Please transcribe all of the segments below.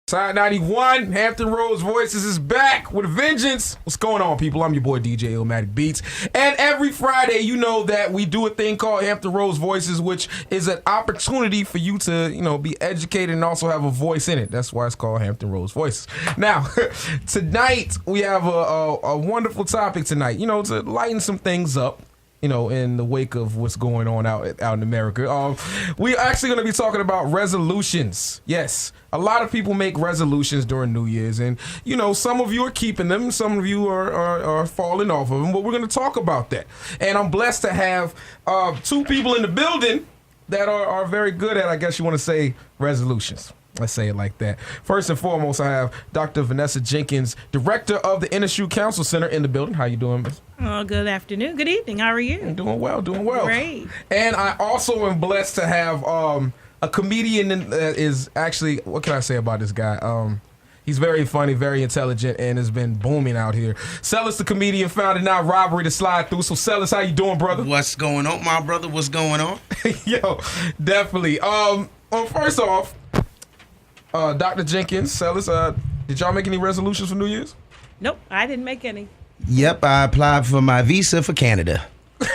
Side 91, Hampton Roads Voices is back with a vengeance. What's going on, people? I'm your boy, DJ Illmatic Beats. And every Friday, you know that we do a thing called Hampton Roads Voices, which is an opportunity for you to, be educated and also have a voice in it. That's why it's called Hampton Roads Voices. Now, tonight, we have a wonderful topic tonight, to lighten some things up. In the wake of what's going on out in America. We're actually going to be talking about resolutions. Yes, a lot of people make resolutions during New Year's, and, some of you are keeping them, some of you are falling off of them, but we're going to talk about that. And I'm blessed to have two people in the building that are very good at, I guess you want to say, resolutions. Let's say it like that. First and foremost, I have Dr. Vanessa Jenkins, director of the Inner Shoe Council Center in the building. How you doing, Miss? Oh, good afternoon. Good evening. How are you? I'm doing well. Great. And I also am blessed to have a comedian that is actually, what can I say about this guy? He's very funny, very intelligent, and has been booming out here. Silas, the comedian, found it not robbery to slide through. So, Silas, how you doing, brother? What's going on, my brother? What's going on? Yo, definitely. Well, first off, Dr. Jenkins, Silas, did y'all make any resolutions for New Year's? Nope, I didn't make any. Yep, I applied for my visa for Canada.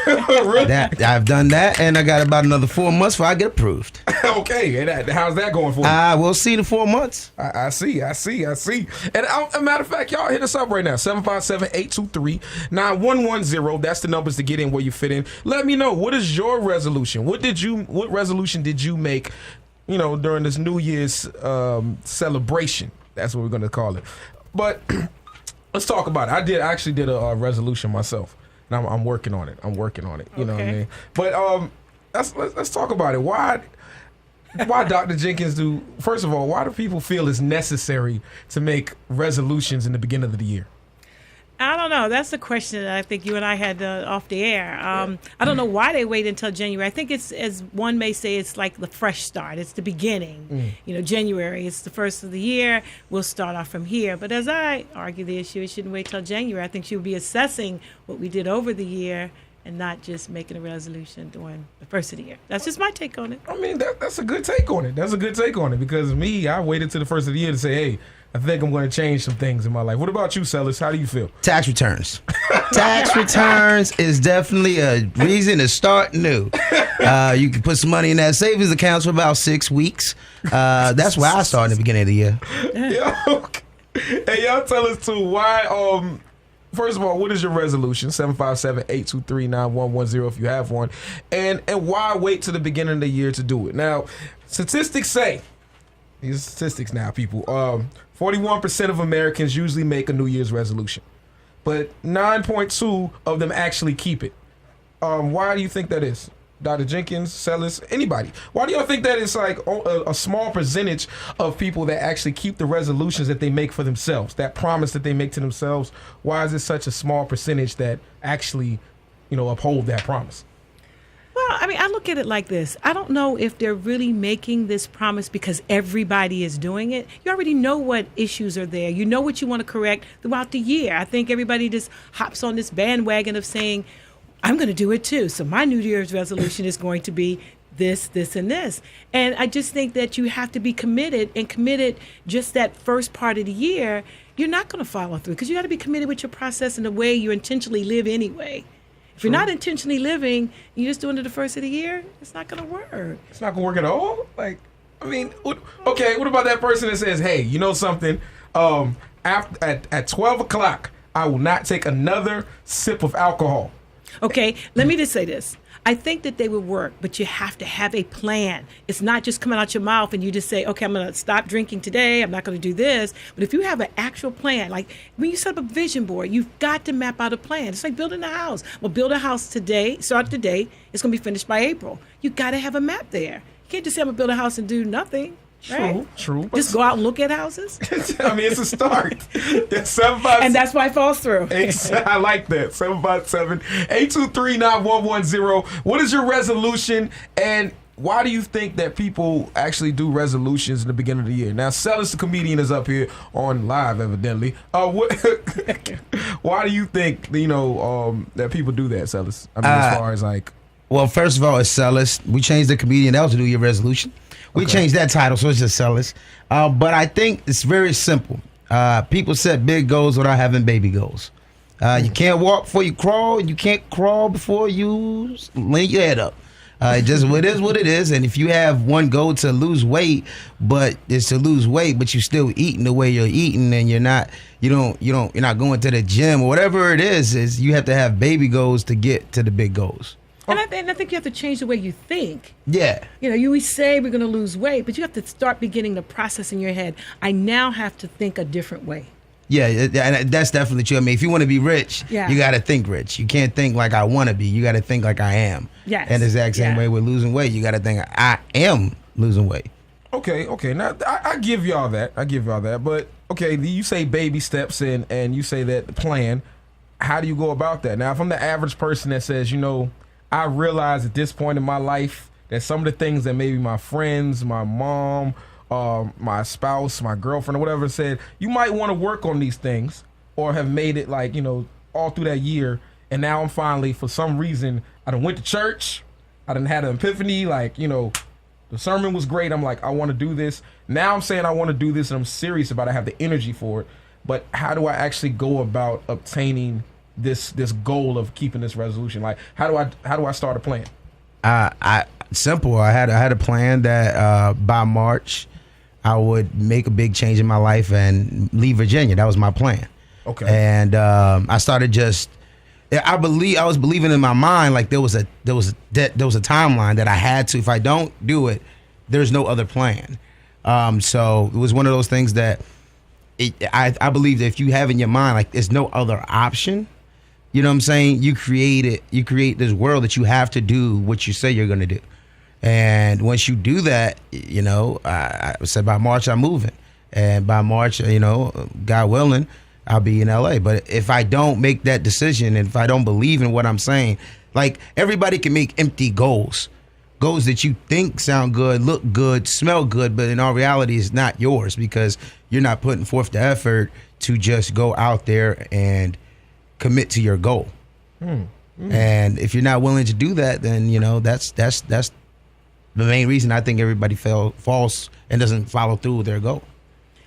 Really? I've done that, and I got about another 4 months before I get approved. Okay, and how's that going for you? We'll see the 4 months. I see. And as a matter of fact, y'all hit us up right now, 757-823-9110. That's the numbers to get in where you fit in. Let me know, what is your resolution? What resolution did you make, during this New Year's celebration? That's what we're going to call it. But let's talk about it. I actually did a resolution myself. And I'm working on it. You know what I mean? But let's talk about it. Why Dr. Jenkins first of all, why do people feel it's necessary to make resolutions in the beginning of the year? I don't know. That's the question that I think you and I had off the air. I don't know why they wait until January. I think it's, as one may say, it's like the fresh start. It's the beginning. January, it's the first of the year. We'll start off from here. But as I argue the issue, it shouldn't wait till January. I think she would be assessing what we did over the year and not just making a resolution during the first of the year. That's just my take on it. I mean, that's a good take on it. Because I waited till the first of the year to say, hey, I think I'm going to change some things in my life. What about you, Silas? How do you feel? Tax returns. Tax returns is definitely a reason to start new. You can put some money in that savings account for about 6 weeks. That's where I started in the beginning of the year. Hey, y'all tell us, too, why... First of all, what is your resolution? 757-823-9110 if you have one. And why wait to the beginning of the year to do it? Now, statistics say, these are statistics now, people, 41% of Americans usually make a New Year's resolution. But 9.2 of them actually keep it. Why do you think that is? Dr. Jenkins, Silas, anybody. Why do y'all think that it's like a small percentage of people that actually keep the resolutions that they make for themselves, that promise that they make to themselves? Why is it such a small percentage that actually, uphold that promise? Well, I mean, I look at it like this. I don't know if they're really making this promise because everybody is doing it. You already know what issues are there. You know what you want to correct throughout the year. I think everybody just hops on this bandwagon of saying, I'm going to do it too. So my New Year's resolution is going to be this, this, and this. And I just think that you have to be committed just that first part of the year. You're not going to follow through because you got to be committed with your process and the way you intentionally live anyway. If you're not intentionally living, you're just doing it the first of the year, it's not going to work. It's not going to work at all? What about that person that says, hey, you know something? At 12 o'clock, I will not take another sip of alcohol. Okay, let me just say this. I think that they would work, but you have to have a plan. It's not just coming out your mouth and you just say, okay, I'm going to stop drinking today. I'm not going to do this. But if you have an actual plan, like when you set up a vision board, you've got to map out a plan. It's like building a house. Well, build a house today, start today. It's going to be finished by April. You got to have a map there. You can't just say I'm going to build a house and do nothing. Right? True. Just go out and look at houses. I mean, it's a start. And that's why it falls through. I like that. 757-823-9110. What is your resolution, and why do you think that people actually do resolutions in the beginning of the year? Now, Silas, the comedian, is up here on live, evidently. Why do you think that people do that, Silas? I mean, as far as like. Well, first of all, it's Silas. We changed the comedian. That was a New Year resolution. We changed that title, so it's just Silas. But I think it's very simple. People set big goals without having baby goals. You can't walk before you crawl, and you can't crawl before you lay your head up. It is what it is. And if you have one goal to lose weight, but it's to lose weight, but you're still eating the way you're eating, and you're not going to the gym or whatever it is you have to have baby goals to get to the big goals. And I think you have to change the way you think. Yeah. We say we're going to lose weight, but you have to start beginning the process in your head. I now have to think a different way. Yeah, and that's definitely true. I mean, if you want to be rich, you got to think rich. You can't think like I want to be. You got to think like I am. Yes. And the exact same way with losing weight, you got to think I am losing weight. Okay. Now, I give y'all that. But, okay, you say baby steps and you say that the plan. How do you go about that? Now, if I'm the average person that says, I realize at this point in my life that some of the things that maybe my friends, my mom, my spouse, my girlfriend, or whatever said, you might want to work on these things or have made it all through that year. And now I'm finally, for some reason, I done went to church. I done had an epiphany. The sermon was great. I'm like, I want to do this. Now I'm saying I want to do this and I'm serious about it. I have the energy for it. But how do I actually go about obtaining this goal of keeping this resolution? How do I start a plan? Simple. I had a plan that by March I would make a big change in my life and leave Virginia. That was my plan. Okay. And I started I was believing in my mind like there was a timeline that I had to. If I don't do it, there's no other plan. So it was one of those things that I believe that if you have in your mind like there's no other option. You know what I'm saying? You create this world that you have to do what you say you're going to do. And once you do that, I said by March I'm moving. And by March, God willing, I'll be in LA. But if I don't make that decision and if I don't believe in what I'm saying, like everybody can make empty goals that you think sound good, look good, smell good, but in all reality it's not yours because you're not putting forth the effort to just go out there and commit to your goal. And if you're not willing to do that, then that's the main reason I think everybody falls and doesn't follow through with their goal.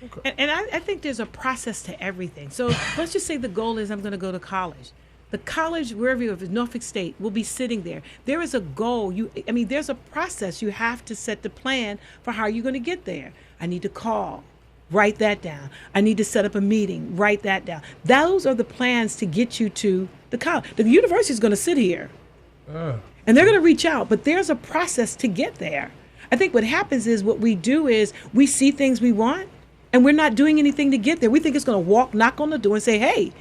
Okay. And I think there's a process to everything. So let's just say the goal is I'm going to go to college. The college, wherever you're, if it's Norfolk State, will be sitting there. There is a goal. There's a process. You have to set the plan for how you're going to get there. I need to call. Write that down. I need to set up a meeting. Write that down. Those are the plans to get you to the college. The university is going to sit here. And they're going to reach out. But there's a process to get there. I think what happens is what we do is we see things we want, and we're not doing anything to get there. We think it's going to knock on the door and say, hey,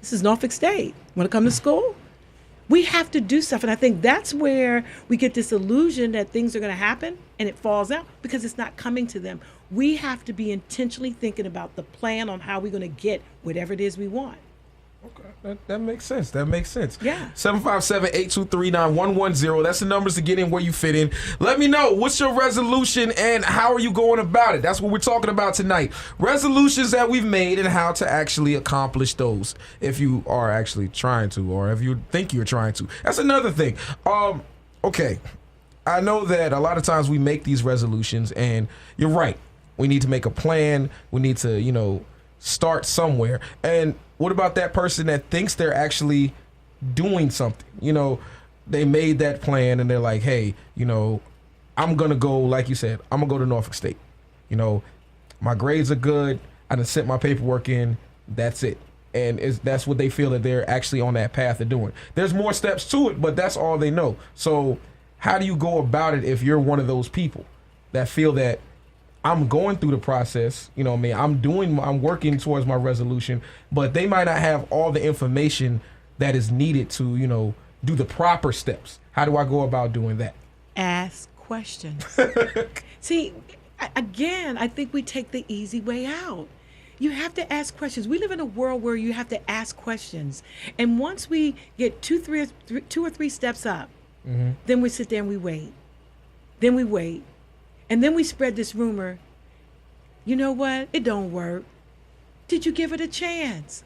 this is Norfolk State. Want to come to school? We have to do stuff. And I think that's where we get this illusion that things are going to happen and it falls out because it's not coming to them. We have to be intentionally thinking about the plan on how we're going to get whatever it is we want. Okay, that makes sense. Yeah. 757-823-9110. That's the numbers to get in where you fit in. Let me know, what's your resolution and how are you going about it? That's what we're talking about tonight. Resolutions that we've made and how to actually accomplish those if you are actually trying to or if you think you're trying to. That's another thing. Okay. I know that a lot of times we make these resolutions and you're right. We need to make a plan. We need to, start somewhere. And what about that person that thinks they're actually doing something? They made that plan and they're like, hey, I'm going to go, like you said, I'm going to go to Norfolk State. My grades are good. I done sent my paperwork in. That's it. And that's what they feel that they're actually on that path of doing. There's more steps to it, but that's all they know. So how do you go about it if you're one of those people that feel that I'm going through the process, I'm working towards my resolution, but they might not have all the information that is needed to, do the proper steps. How do I go about doing that? Ask questions. See, again, I think we take the easy way out. You have to ask questions. We live in a world where you have to ask questions. And once we get two or three steps up, then we sit there and we wait. Then we wait. And then we spread this rumor, you know what? It don't work. Did you give it a chance?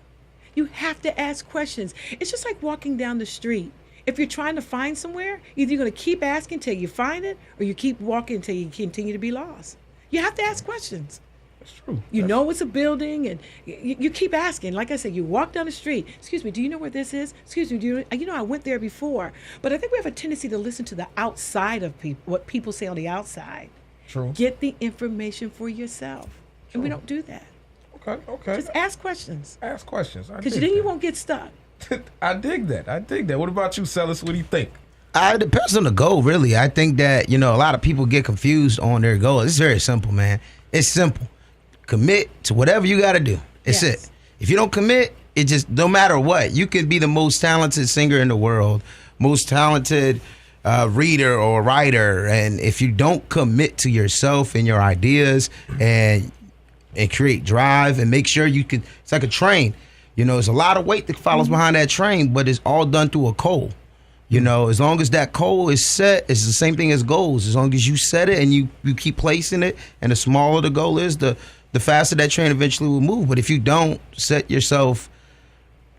You have to ask questions. It's just like walking down the street. If you're trying to find somewhere, either you're going to keep asking till you find it, or you keep walking until you continue to be lost. You have to ask questions. That's true. You know it's a building, and you keep asking. Like I said, you walk down the street. Excuse me, do you know where this is? Excuse me, do you know I went there before? But I think we have a tendency to listen to the outside of people, what people say on the outside. True. Get the information for yourself. And we don't do that. Okay. Just ask questions. Ask questions. Because then you won't get stuck. I dig that. What about you, Silas? What do you think? It depends on the goal, really. I think that, a lot of people get confused on their goal. It's very simple, man. It's simple. Commit to whatever you got to do. It's it. If you don't commit, it just, no matter what, you can be the most talented singer in the world, most talented reader or writer. And if you don't commit to yourself and your ideas and create drive and make sure you can, it's like a train. There's a lot of weight that follows behind that train, but it's all done through a goal. As long as that goal is set, it's the same thing as goals. As long as you set it and you keep placing it, and the smaller the goal is, the faster that train eventually will move. But if you don't set yourself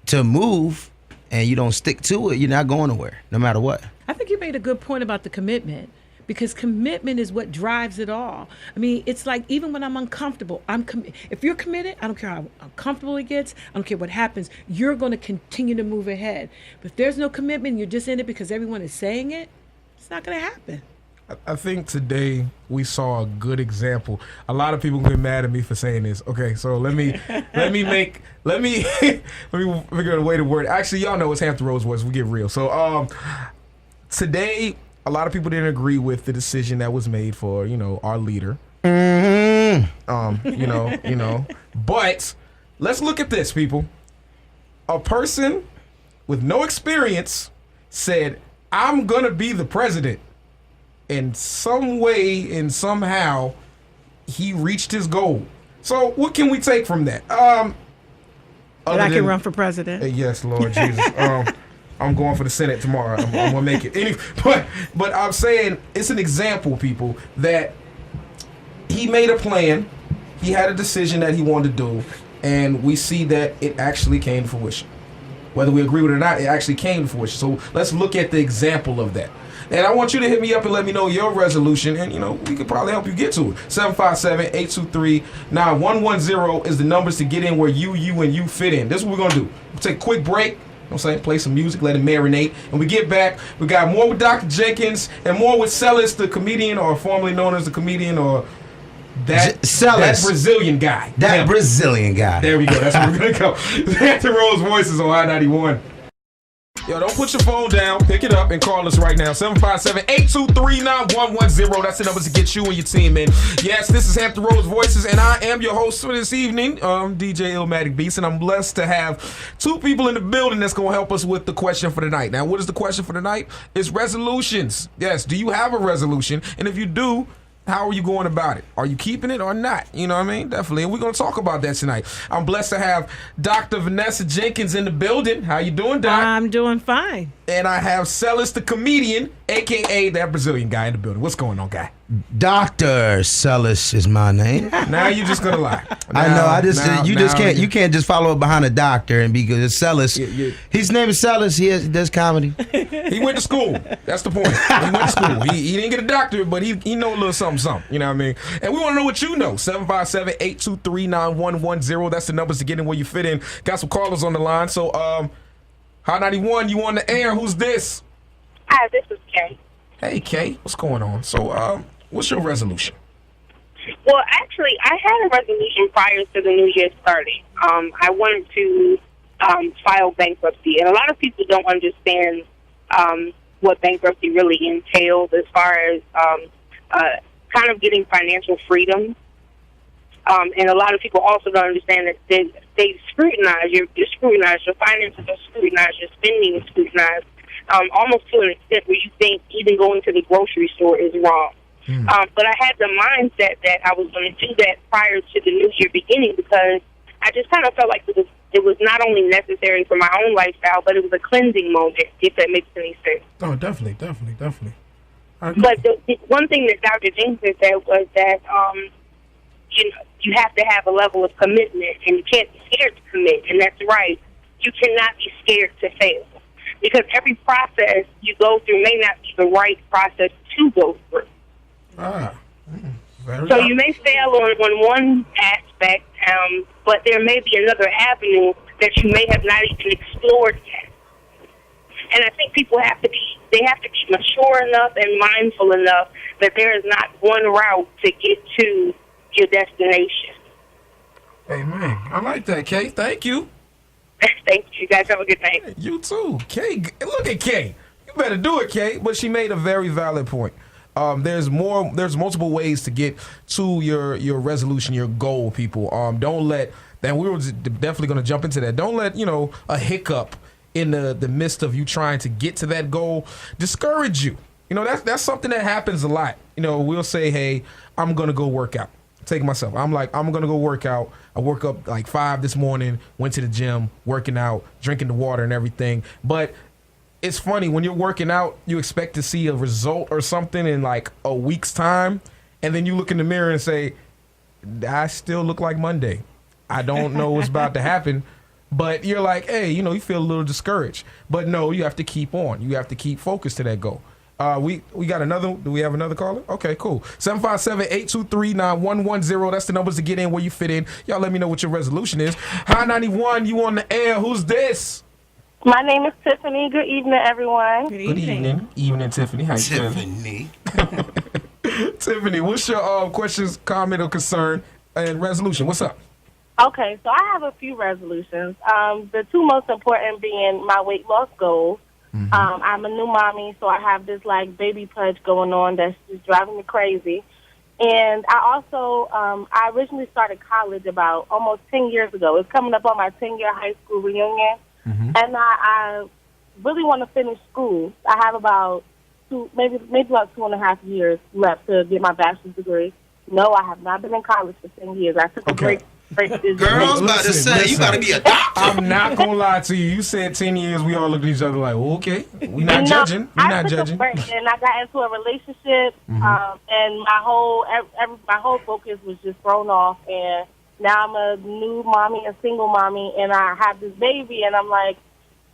to move and you don't stick to it, you're not going nowhere, no matter what. I think you made a good point about the commitment, because commitment is what drives it all. I mean, it's like, even when I'm uncomfortable, if you're committed, I don't care how uncomfortable it gets, I don't care what happens, you're going to continue to move ahead. But if there's no commitment, you're just in it because everyone is saying it, it's not going to happen. I think today we saw a good example. A lot of people get mad at me for saying this. Okay, so let me figure out a way to word it. Actually, y'all know it's Hampton Roads voice. We get real. So today, a lot of people didn't agree with the decision that was made for, our leader. But let's look at this, people. A person with no experience said, I'm going to be the president. In some way and somehow, he reached his goal. So what can we take from that? That I can run for president. Yes, Lord Jesus. I'm going for the Senate tomorrow. I'm gonna make it. But I'm saying it's an example, people, that he made a plan. He had a decision that he wanted to do, and we see that it actually came to fruition. Whether we agree with it or not, it actually came to fruition. So let's look at the example of that. And I want you to hit me up and let me know your resolution, and we could probably help you get to it. 757-823-9110 is the numbers to get in where you fit in. This is what we're gonna do. We'll take a quick break. Play some music, let it marinate. When we get back, we got more with Dr. Jenkins and more with Silas, the comedian, or formerly known as the comedian, or that Brazilian guy. Brazilian guy. There we go. That's where we're going to go. Hampton Roads Voices on I-91. Yo, don't put your phone down. Pick it up and call us right now. 757-823-9110. That's the numbers to get you and your team in. Yes, this is Hampton Roads Voices, and I am your host for this evening, DJ Illmatic Beats, and I'm blessed to have two people in the building that's going to help us with the question for the night. Now, what is the question for the night? It's resolutions. Yes, do you have a resolution? And if you do, how are you going about it? Are you keeping it or not? You know what I mean? Definitely. And we're going to talk about that tonight. I'm blessed to have Dr. Vanessa Jenkins in the building. How you doing, Doc? I'm doing fine. And I have Silas, the comedian, a.k.a. that Brazilian guy in the building. What's going on, guy? Dr. Silas is my name. Now you're just going to lie. I know. You can't just follow up behind a doctor and be good. It's Silas. His name is Silas. He does comedy. He went to school. That's the point. He went to school. He didn't get a doctorate, but he know a little something. You know what I mean? And we want to know what you know. 757-823-9110. That's the numbers to get in where you fit in. Got some callers on the line. So, Hot 91, you on the air. Who's this? Hi, this is Kay. Hey, Kay. What's going on? So, what's your resolution? Well, actually, I had a resolution prior to the new year starting. I wanted to file bankruptcy, and a lot of people don't understand what bankruptcy really entails as far as kind of getting financial freedom. And a lot of people also don't understand that they scrutinize, you're scrutinized, your finances are scrutinized, your spending is scrutinized, almost to an extent where you think even going to the grocery store is wrong. But I had the mindset that I was going to do that prior to the new year beginning, because I just kind of felt like it was not only necessary for my own lifestyle, but it was a cleansing moment, if that makes any sense. Oh, definitely. But the one thing that Dr. Jenkins said was that you have to have a level of commitment, and you can't be scared to commit, and that's right. You cannot be scared to fail. because every process you go through may not be the right process to go through. So you may fail on one aspect, but there may be another avenue that you may have not even explored yet. And I think people have to be mature enough and mindful enough that there is not one route to get to your destination. Amen. I like that, Kay. Thank you. Thank you. You guys have a good night. You too. Kay, look at Kay. You better do it, Kay. But she made a very valid point. There's multiple ways to get to your resolution, your goal, people. Don't let that. We were definitely going to jump into that. Don't let a hiccup in the midst of you trying to get to that goal discourage you. That's something that happens a lot. We'll say, hey, I'm going to go work out. Take myself. I'm going to go work out. I woke up like 5 this morning, went to the gym, working out, drinking the water and everything. But it's funny, when you're working out, you expect to see a result or something in like a week's time. And then you look in the mirror and say, I still look like Monday. I don't know what's about to happen. But you're like, hey, you feel a little discouraged. But no, you have to keep on. You have to keep focused to that goal. We got another. Do we have another caller? Okay, cool. 757-823-9110. That's the numbers to get in where you fit in. Y'all let me know what your resolution is. High 91, you on the air. Who's this? My name is Tiffany. Good evening, everyone. Good evening. Evening, Tiffany. How you Tiffany. Tiffany, what's your questions, comment, or concern and resolution? What's up? Okay, so I have a few resolutions. The two most important being my weight loss goals. I'm a new mommy, so I have this like baby pudge going on that's just driving me crazy. And I also, I originally started college about almost 10 years ago. It's coming up on my 10-year high school reunion. And I really want to finish school. I have about maybe about 2.5 years left to get my bachelor's degree. No, I have not been in college for 10 years. I took a break. Girls about to say, you got to be a doctor. I'm not going to lie to you. You said 10 years. We all looked at each other like, well, okay. We're not judging. We're not judging. And I got into a relationship, and my whole focus was just thrown off. And now I'm a new mommy, a single mommy, and I have this baby, and I'm like,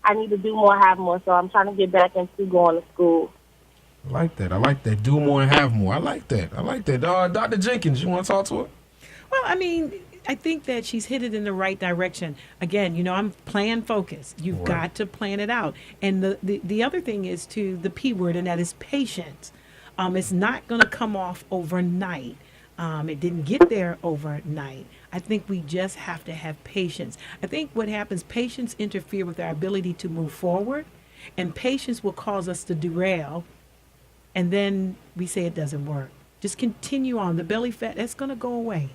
I need to do more, have more. So I'm trying to get back into going to school. I like that. Do more and have more. I like that. Dr. Jenkins, you want to talk to her? Well, I mean, I think that she's headed in the right direction. Again, I'm plan focused. You've got to plan it out. And the other thing is the P word, and that is patience. It's not going to come off overnight. It didn't get there overnight. I think we just have to have patience. I think what happens, patience interfere with our ability to move forward, and patience will cause us to derail, and then we say it doesn't work. Just continue on. The belly fat, that's going to go away.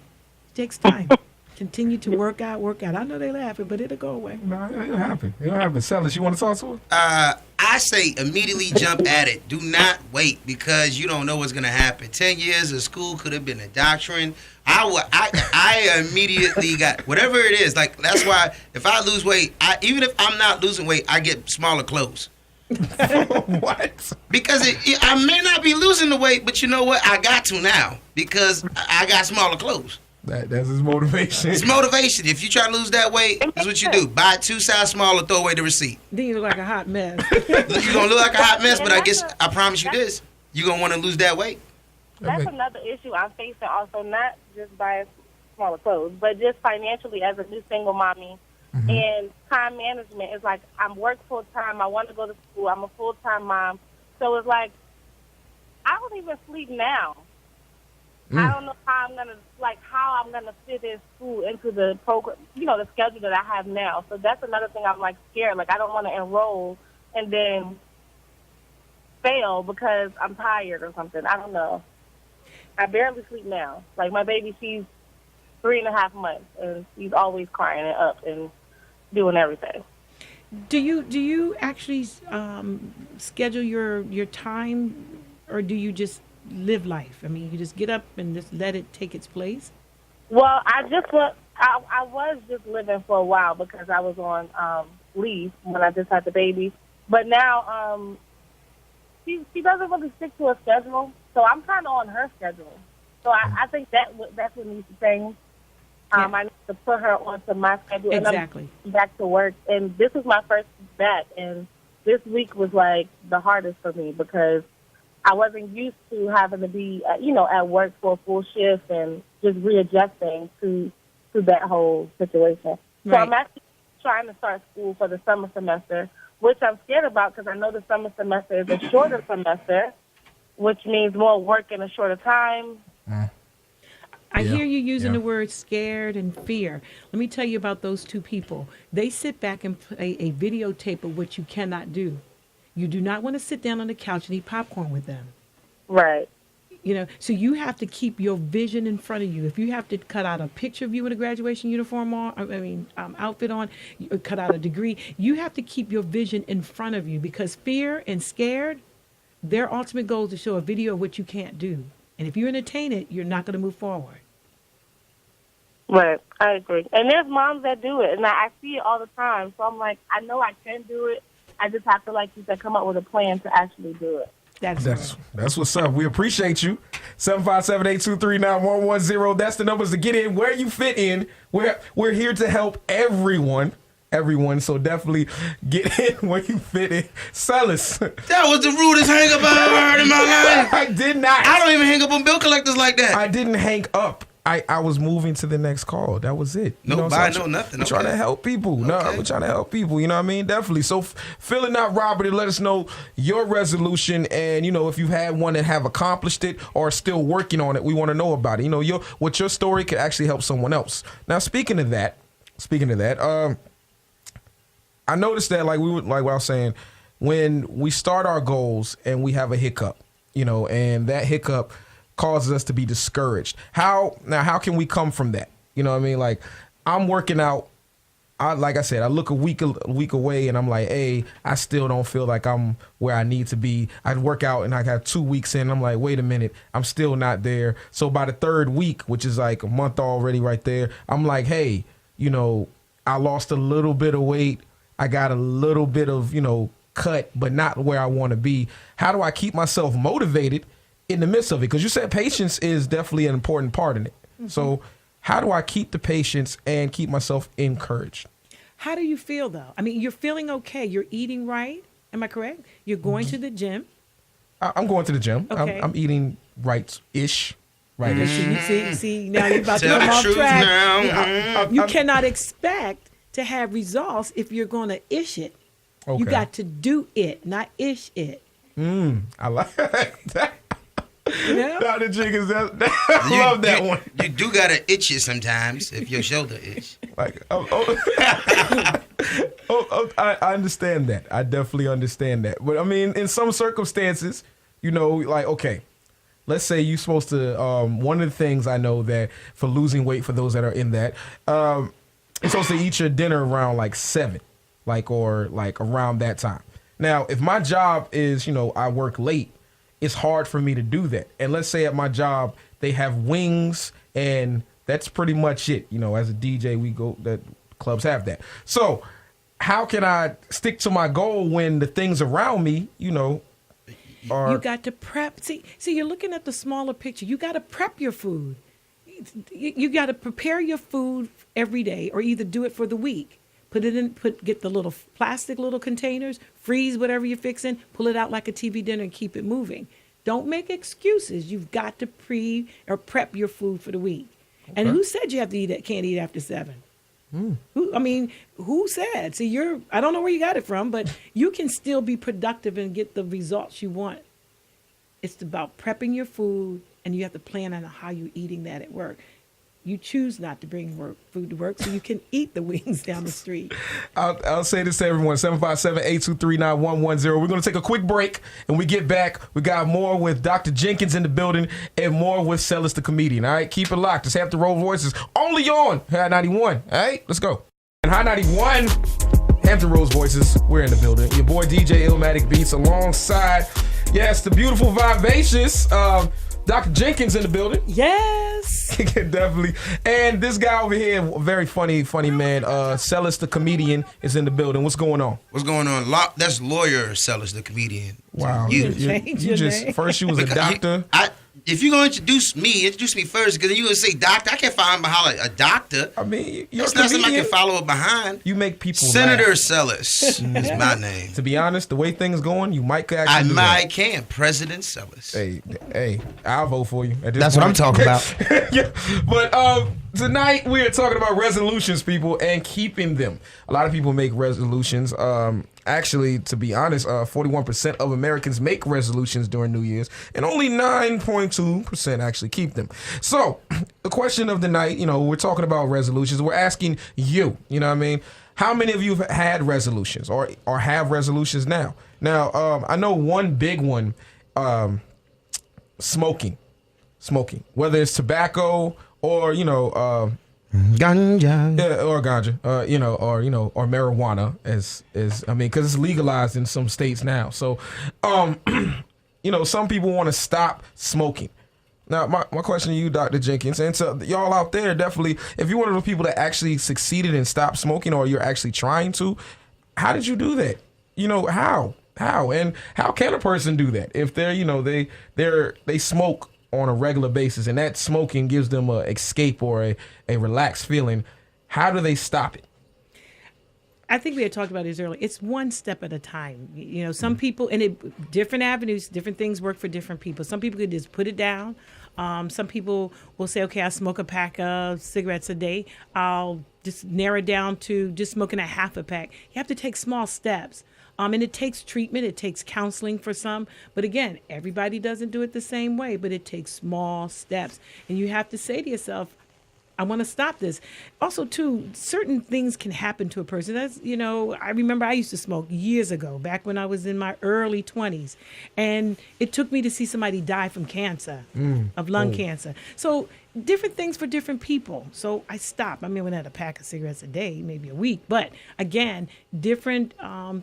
It takes time. Continue to work out. I know they're laughing, but it'll go away. No, it'll happen. Silas, you want to talk to her? I say immediately jump at it. Do not wait because you don't know what's going to happen. 10 years of school could have been a doctrine. I immediately got whatever it is. Like, that's why if I lose weight, even if I'm not losing weight, I get smaller clothes. What? Because I may not be losing the weight, but you know what? I got to now because I got smaller clothes. That's his motivation. It's motivation. If you try to lose that weight, that's what you do. Buy 2 sizes smaller, throw away the receipt. Then you look like a hot mess. You're going to look like a hot mess, but I promise you this. You're going to want to lose that weight. That's another issue I'm facing also, not just buying smaller clothes, but just financially as a new single mommy. And time management is like, I'm work full-time. I want to go to school. I'm a full-time mom. So it's like, I don't even sleep now. I don't know how I'm gonna fit in school into the program, the schedule that I have now. So that's another thing I'm like scared. Like I don't want to enroll and then fail because I'm tired or something. I don't know. I barely sleep now. Like my baby, she's 3.5 months and she's always crying and up and doing everything. Do you actually schedule your time, or do you just live life? I mean, you just get up and just let it take its place? Well, I was just living for a while because I was on leave when I just had the baby. But now she doesn't really stick to a schedule, so I'm kind of on her schedule. So I think that's what needs to change. I need to put her onto my schedule. Exactly. And I'm back to work. And this is my first back, and this week was like the hardest for me because I wasn't used to having to be, at work for a full shift and just readjusting to that whole situation. So Right. I'm actually trying to start school for the summer semester, which I'm scared about because I know the summer semester is a shorter semester, which means more work in a shorter time. I Yeah. hear you using Yeah. the word scared and fear. Let me tell you about those two people. They sit back and play a videotape of what you cannot do. You do not want to sit down on the couch and eat popcorn with them. Right. So you have to keep your vision in front of you. If you have to cut out a picture of you in a graduation uniform outfit on, cut out a degree, you have to keep your vision in front of you because fear and scared, their ultimate goal is to show a video of what you can't do. And if you entertain it, you're not going to move forward. Right, I agree. And there's moms that do it, and I see it all the time. So I'm like, I know I can do it. I just have to, like you said, come up with a plan to actually do it. That's what's up. We appreciate you. 757-823-9110. That's the numbers to get in where you fit in. We're here to help everyone. So definitely get in where you fit in. Silas. That was the rudest hang up I ever heard in my life. I did not. I don't even hang up on bill collectors like that. I didn't hang up. I was moving to the next call. That was it. Nothing. I'm trying to help people. No, I'm trying to help people. You know what I mean? Definitely. So feeling not Robert, and let us know your resolution, and if you've had one that have accomplished it or still working on it, we want to know about it. What your story could actually help someone else. Now, speaking of that, I noticed that like what I was saying, when we start our goals and we have a hiccup, and that hiccup causes us to be discouraged. How can we come from that? You know what I mean? Like, I'm working out. Like I said, I look a week away and I'm like, hey, I still don't feel like I'm where I need to be. I work out and I got 2 weeks in. And I'm like, wait a minute, I'm still not there. So by the third week, which is like a month already right there, I'm like, hey, I lost a little bit of weight. I got a little bit of, cut, but not where I want to be. How do I keep myself motivated in the midst of it? Because you said patience is definitely an important part in it. Mm-hmm. So how do I keep the patience and keep myself encouraged? How do you feel, though? I mean, you're feeling okay. You're eating right. Am I correct? You're going to the gym. I'm going to the gym. Okay. I'm eating right-ish. Right-ish. See, now you're about to come off track. You cannot expect to have results if you're going to ish it. Okay. You got to do it, not ish it. I like that. Yeah. Dr. Jenkins, I love that one. You do gotta itch it sometimes if your shoulder itch. Like, I understand that. I definitely understand that. But I mean, in some circumstances, like, okay, let's say you're supposed to. One of the things I know that for losing weight, for those that are in that, you're supposed to eat your dinner around like 7, or around that time. Now, if my job is, I work late, it's hard for me to do that. And let's say at my job, they have wings and that's pretty much it. As a DJ, that clubs have that. So how can I stick to my goal when the things around me, are... You got to prep. See, you're looking at the smaller picture. You got to prep your food. You got to prepare your food every day or either do it for the week. Get the little plastic little containers, freeze whatever you're fixing, pull it out like a TV dinner and keep it moving. Don't make excuses. You've got to prep your food for the week. Okay. And who said you have to can't eat after 7? Who said? See, I don't know where you got it from, but you can still be productive and get the results you want. It's about prepping your food, and you have to plan on how you're eating that at work. You choose not to bring food to work so you can eat the wings down the street. I'll say this to everyone, 757-823-9110. We're going to take a quick break, and we get back. We got more with Dr. Jenkins in the building and more with Silas the comedian. All right, keep it locked. It's Hampton Road Voices only on High 91. All right, let's go. And High 91, Hampton Road Voices, we're in the building. Your boy DJ Illmatic Beats alongside, yes, the beautiful, vivacious Dr. Jenkins in the building. Yes. Definitely. And this guy over here, very funny man. Silas the comedian is in the building. What's going on? That's lawyer Silas the comedian. Wow. You just first you was a doctor. if you're going to introduce me first, because you're going to say doctor. I can't find behind a doctor. I mean, you're It's a not something I comedian. can follow it behind. You make people Senator laugh. Silas is my name. To be honest, the way things going, you might actually I do that. might can. President Silas. Hey, I'll vote for you. At this That's what I'm point. talking about. Yeah, but tonight we are talking about resolutions, people, and keeping them. A lot of people make resolutions. Actually, to be honest, 41% of Americans make resolutions during New Year's, and only 9.2% actually keep them. So, the question of the night, we're talking about resolutions. We're asking you, you know what I mean? How many of you have had resolutions or have resolutions now? Now, I know one big one, smoking, whether it's tobacco or, Ganja. yeah, or ganja, or marijuana, because it's legalized in some states now. So, some people want to stop smoking. Now, my question to you, Dr. Jenkins, and to y'all out there, definitely, if you're one of those people that actually succeeded and stopped smoking, or you're actually trying to, how did you do that? How, and how can a person do that if they smoke on a regular basis, and that smoking gives them a escape or a relaxed feeling? How do they stop it? I think we had talked about this earlier. It's one step at a time. Some people, and different avenues, different things work for different people. Some people could just put it down. Some people will say, okay, I smoke a pack of cigarettes a day. I'll just narrow it down to just smoking a half a pack. You have to take small steps. And it takes treatment, it takes counseling for some. But again, everybody doesn't do it the same way, but it takes small steps. And you have to say to yourself, I want to stop this. Also, too, certain things can happen to a person. That's, I remember I used to smoke years ago, back when I was in my early 20s. And it took me to see somebody die from cancer, of lung cancer. So different things for different people. So I stopped. I mean, we had a pack of cigarettes a day, maybe a week. But again, different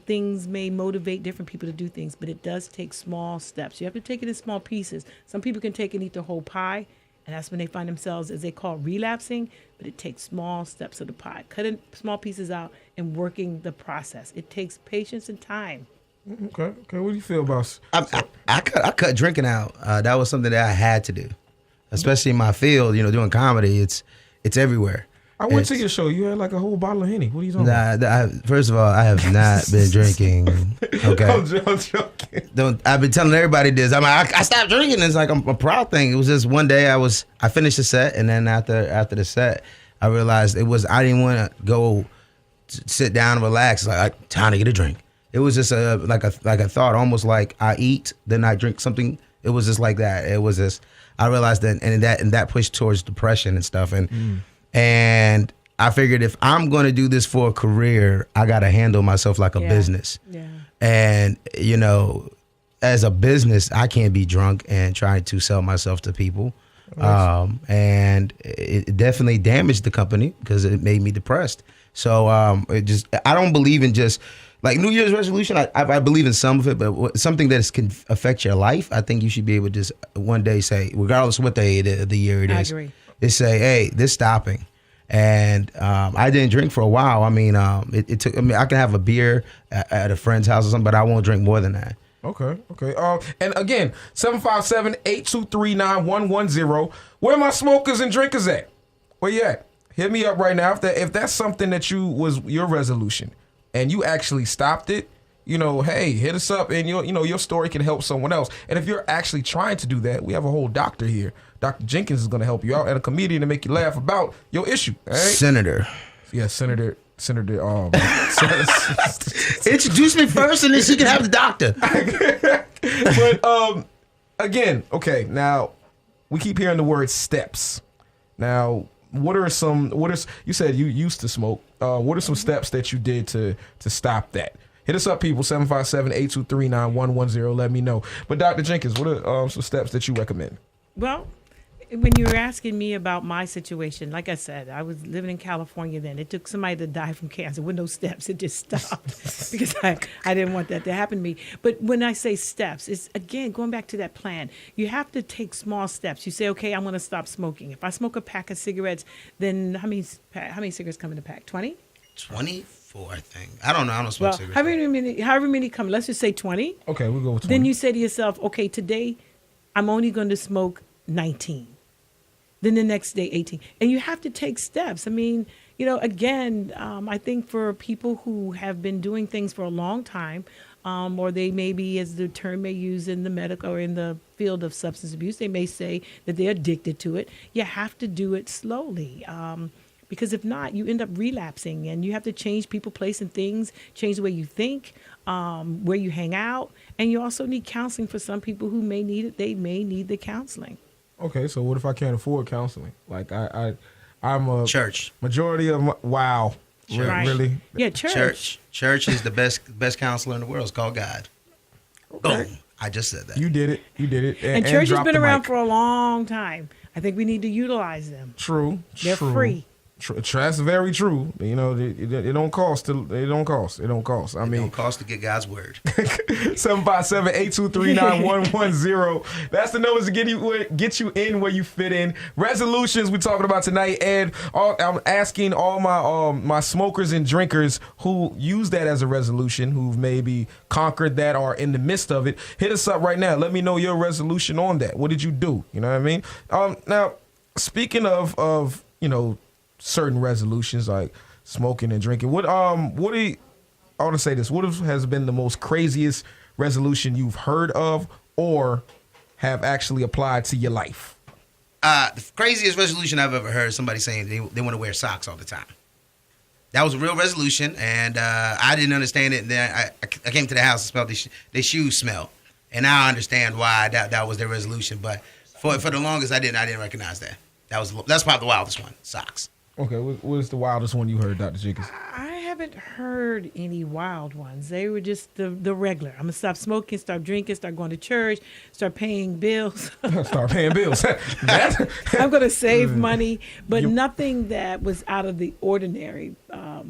things may motivate different people to do things, but it does take small steps. You have to take it in small pieces. Some people can take and eat the whole pie, and that's when they find themselves, as they call, relapsing. But it takes small steps of the pie, cutting small pieces out and working the process. It takes patience and time. Okay. What do you feel about? I cut drinking out. That was something that I had to do, especially in my field. Doing comedy, it's everywhere. I went to your show. You had like a whole bottle of Henny. What are you talking about? First of all, I have not been drinking. Okay, I'm joking. I've been telling everybody this. I stopped drinking. It's like a proud thing. It was just one day I finished the set, and then after the set, I realized I didn't want to go sit down and relax. It's like time to get a drink. It was just like a thought, almost like I eat, then I drink something. It was just like that. It was just, I realized that, and that pushed towards depression and stuff. And I figured if I'm going to do this for a career, I got to handle myself like a business. Yeah. And, as a business, I can't be drunk and trying to sell myself to people. And it definitely damaged the company because it made me depressed. So I don't believe in just like New Year's resolution. I believe in some of it, but something that can affect your life, I think you should be able to just one day say, regardless of what day of the year it is, I agree. Just say, hey, this stopping. And I didn't drink for a while. I mean, it took. I mean, I can have a beer at a friend's house or something, but I won't drink more than that. Okay. And again, 757-823-9110. Where my smokers and drinkers at? Where you at? Hit me up right now if that's something that was your resolution and you actually stopped it. Hey, hit us up, and your story can help someone else. And if you're actually trying to do that, we have a whole doctor here. Dr. Jenkins is going to help you out, and a comedian to make you laugh about your issue. All right? Senator. Yeah, Senator. Introduce me first, and then she can have the doctor. But again, okay. Now we keep hearing the word steps. Now, you said you used to smoke. What are some steps that you did to stop that? Hit us up, people, 757-823-9110. Let me know. But Dr. Jenkins, what are some steps that you recommend? Well, when you were asking me about my situation, like I said, I was living in California then. It took somebody to die from cancer with no steps. It just stopped because I didn't want that to happen to me. But when I say steps, it's, again, going back to that plan. You have to take small steps. You say, okay, I'm going to stop smoking. If I smoke a pack of cigarettes, then how many cigarettes come in a pack? 20? 24, I think. I don't know. I don't smoke cigarettes. However many come, let's just say 20. Okay, we'll go with 20. Then you say to yourself, okay, today I'm only going to smoke 19. Then the next day, 18. And you have to take steps. I mean, again, I think for people who have been doing things for a long time, or they may be, as the term may use in the medical or in the field of substance abuse, they may say that they're addicted to it. You have to do it slowly. Because if not, you end up relapsing, and you have to change people, place, and things, change the way you think, where you hang out. And you also need counseling for some people who may need it. They may need the counseling. Okay, so what if I can't afford counseling? Like I'm a church. Majority of wow, Right. Really? Yeah, church. Church is the best counselor in the world. It's called God. Okay. Boom. I just said that. You did it. And church has dropped been the around mic. for a long time. I think we need to utilize them. True. They're free. That's very true. It don't cost. It don't cost. I mean, It don't cost to get God's word. 757-823-9110. That's the numbers to get you in where you fit in. Resolutions we're talking about tonight, and I'm asking all my smokers and drinkers who use that as a resolution, who've maybe conquered that or in the midst of it. Hit us up right now. Let me know your resolution on that. What did you do? You know what I mean? Now, speaking of certain resolutions like smoking and drinking, I want to say this. What has been the most craziest resolution you've heard of or have actually applied to your life? The craziest resolution I've ever heard is somebody saying they want to wear socks all the time. That was a real resolution, and I didn't understand it. And then I came to the house and smelled their shoes smell, and now I understand why that was their resolution. But for the longest, I didn't recognize that. That's probably the wildest one. Socks. Okay, what is the wildest one you heard, Dr. Jenkins? I haven't heard any wild ones. They were just the regular. I'm going to stop smoking, start drinking, start going to church, start paying bills. Start paying bills. I'm going to save money, but nothing that was out of the ordinary. No.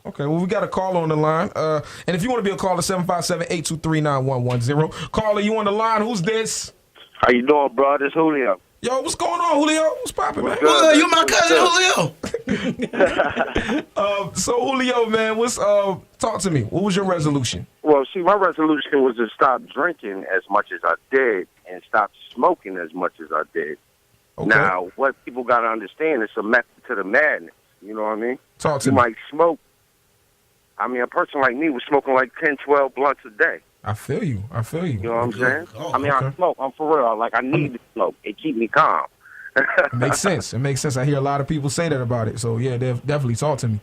Okay, well, we got a caller on the line. And if you want to be a caller, 757-823-9110. Caller, you on the line. Who's this? How you doing, bro? This Julio. Yo, what's going on, Julio? What's poppin', man? Julio, you my cousin, Julio. So, Julio, man, talk to me. What was your resolution? Well, see, my resolution was to stop drinking as much as I did and stop smoking as much as I did. Okay. Now, what people got to understand is a method to the madness. You know what I mean? Talk to you me. might smoke. I mean, a person like me was smoking like 10, 12 blunts a day. I feel you. You know what I'm saying? Oh, I mean, okay. I smoke. I'm for real. Like, I need to smoke. It keep me calm. It makes sense. I hear a lot of people say that about it. So, yeah, definitely talk to me.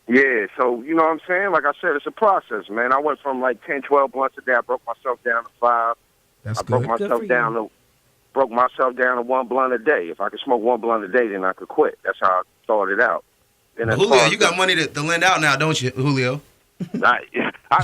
Yeah, so, you know what I'm saying? Like I said, it's a process, man. I went from like 10, 12 blunts a day. I broke myself down to 5. That's I broke good. myself down to one blunt a day. If I could smoke one blunt a day, then I could quit. That's how I started out. Then Julio, you got money to lend out now, don't you, Julio?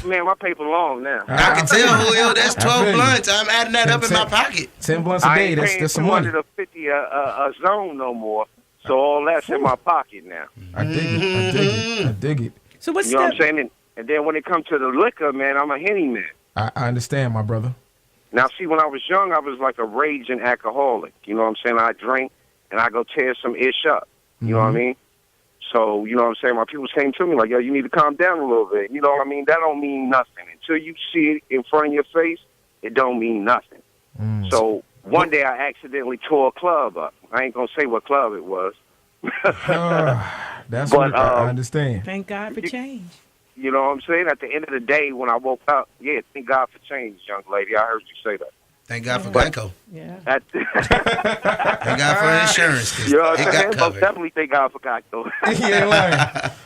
Man, my paper long now. I can tell, Julio, that's I feel 12 you. blunts. I'm adding that up in my pocket. 10 blunts a I day, ain't that's paying some money. $250 a zone no more, so all that's in my pocket now. I dig it. So what's You know what I'm saying? And then when it comes to the liquor, man, I'm a Henny man. I understand, my brother. Now, see, when I was young, I was like a raging alcoholic. You know what I'm saying? I drink, and I go tear some ish up. You know what I mean? So, you know what I'm saying? My people came to me like, yo, you need to calm down a little bit. You know what I mean? That don't mean nothing. Until you see it in front of your face, it don't mean nothing. So one day I accidentally tore a club up. I ain't going to say what club it was. That's But, what I understand. Thank God for change. You know what I'm saying? At the end of the day, when I woke up, yeah, thank God for change, young lady. I heard you say that. Thank God for Geico. Yeah. Thank God for insurance. 'Cause You know what it I'm saying? got Most covered. definitely thank God for Geico. You ain't lying.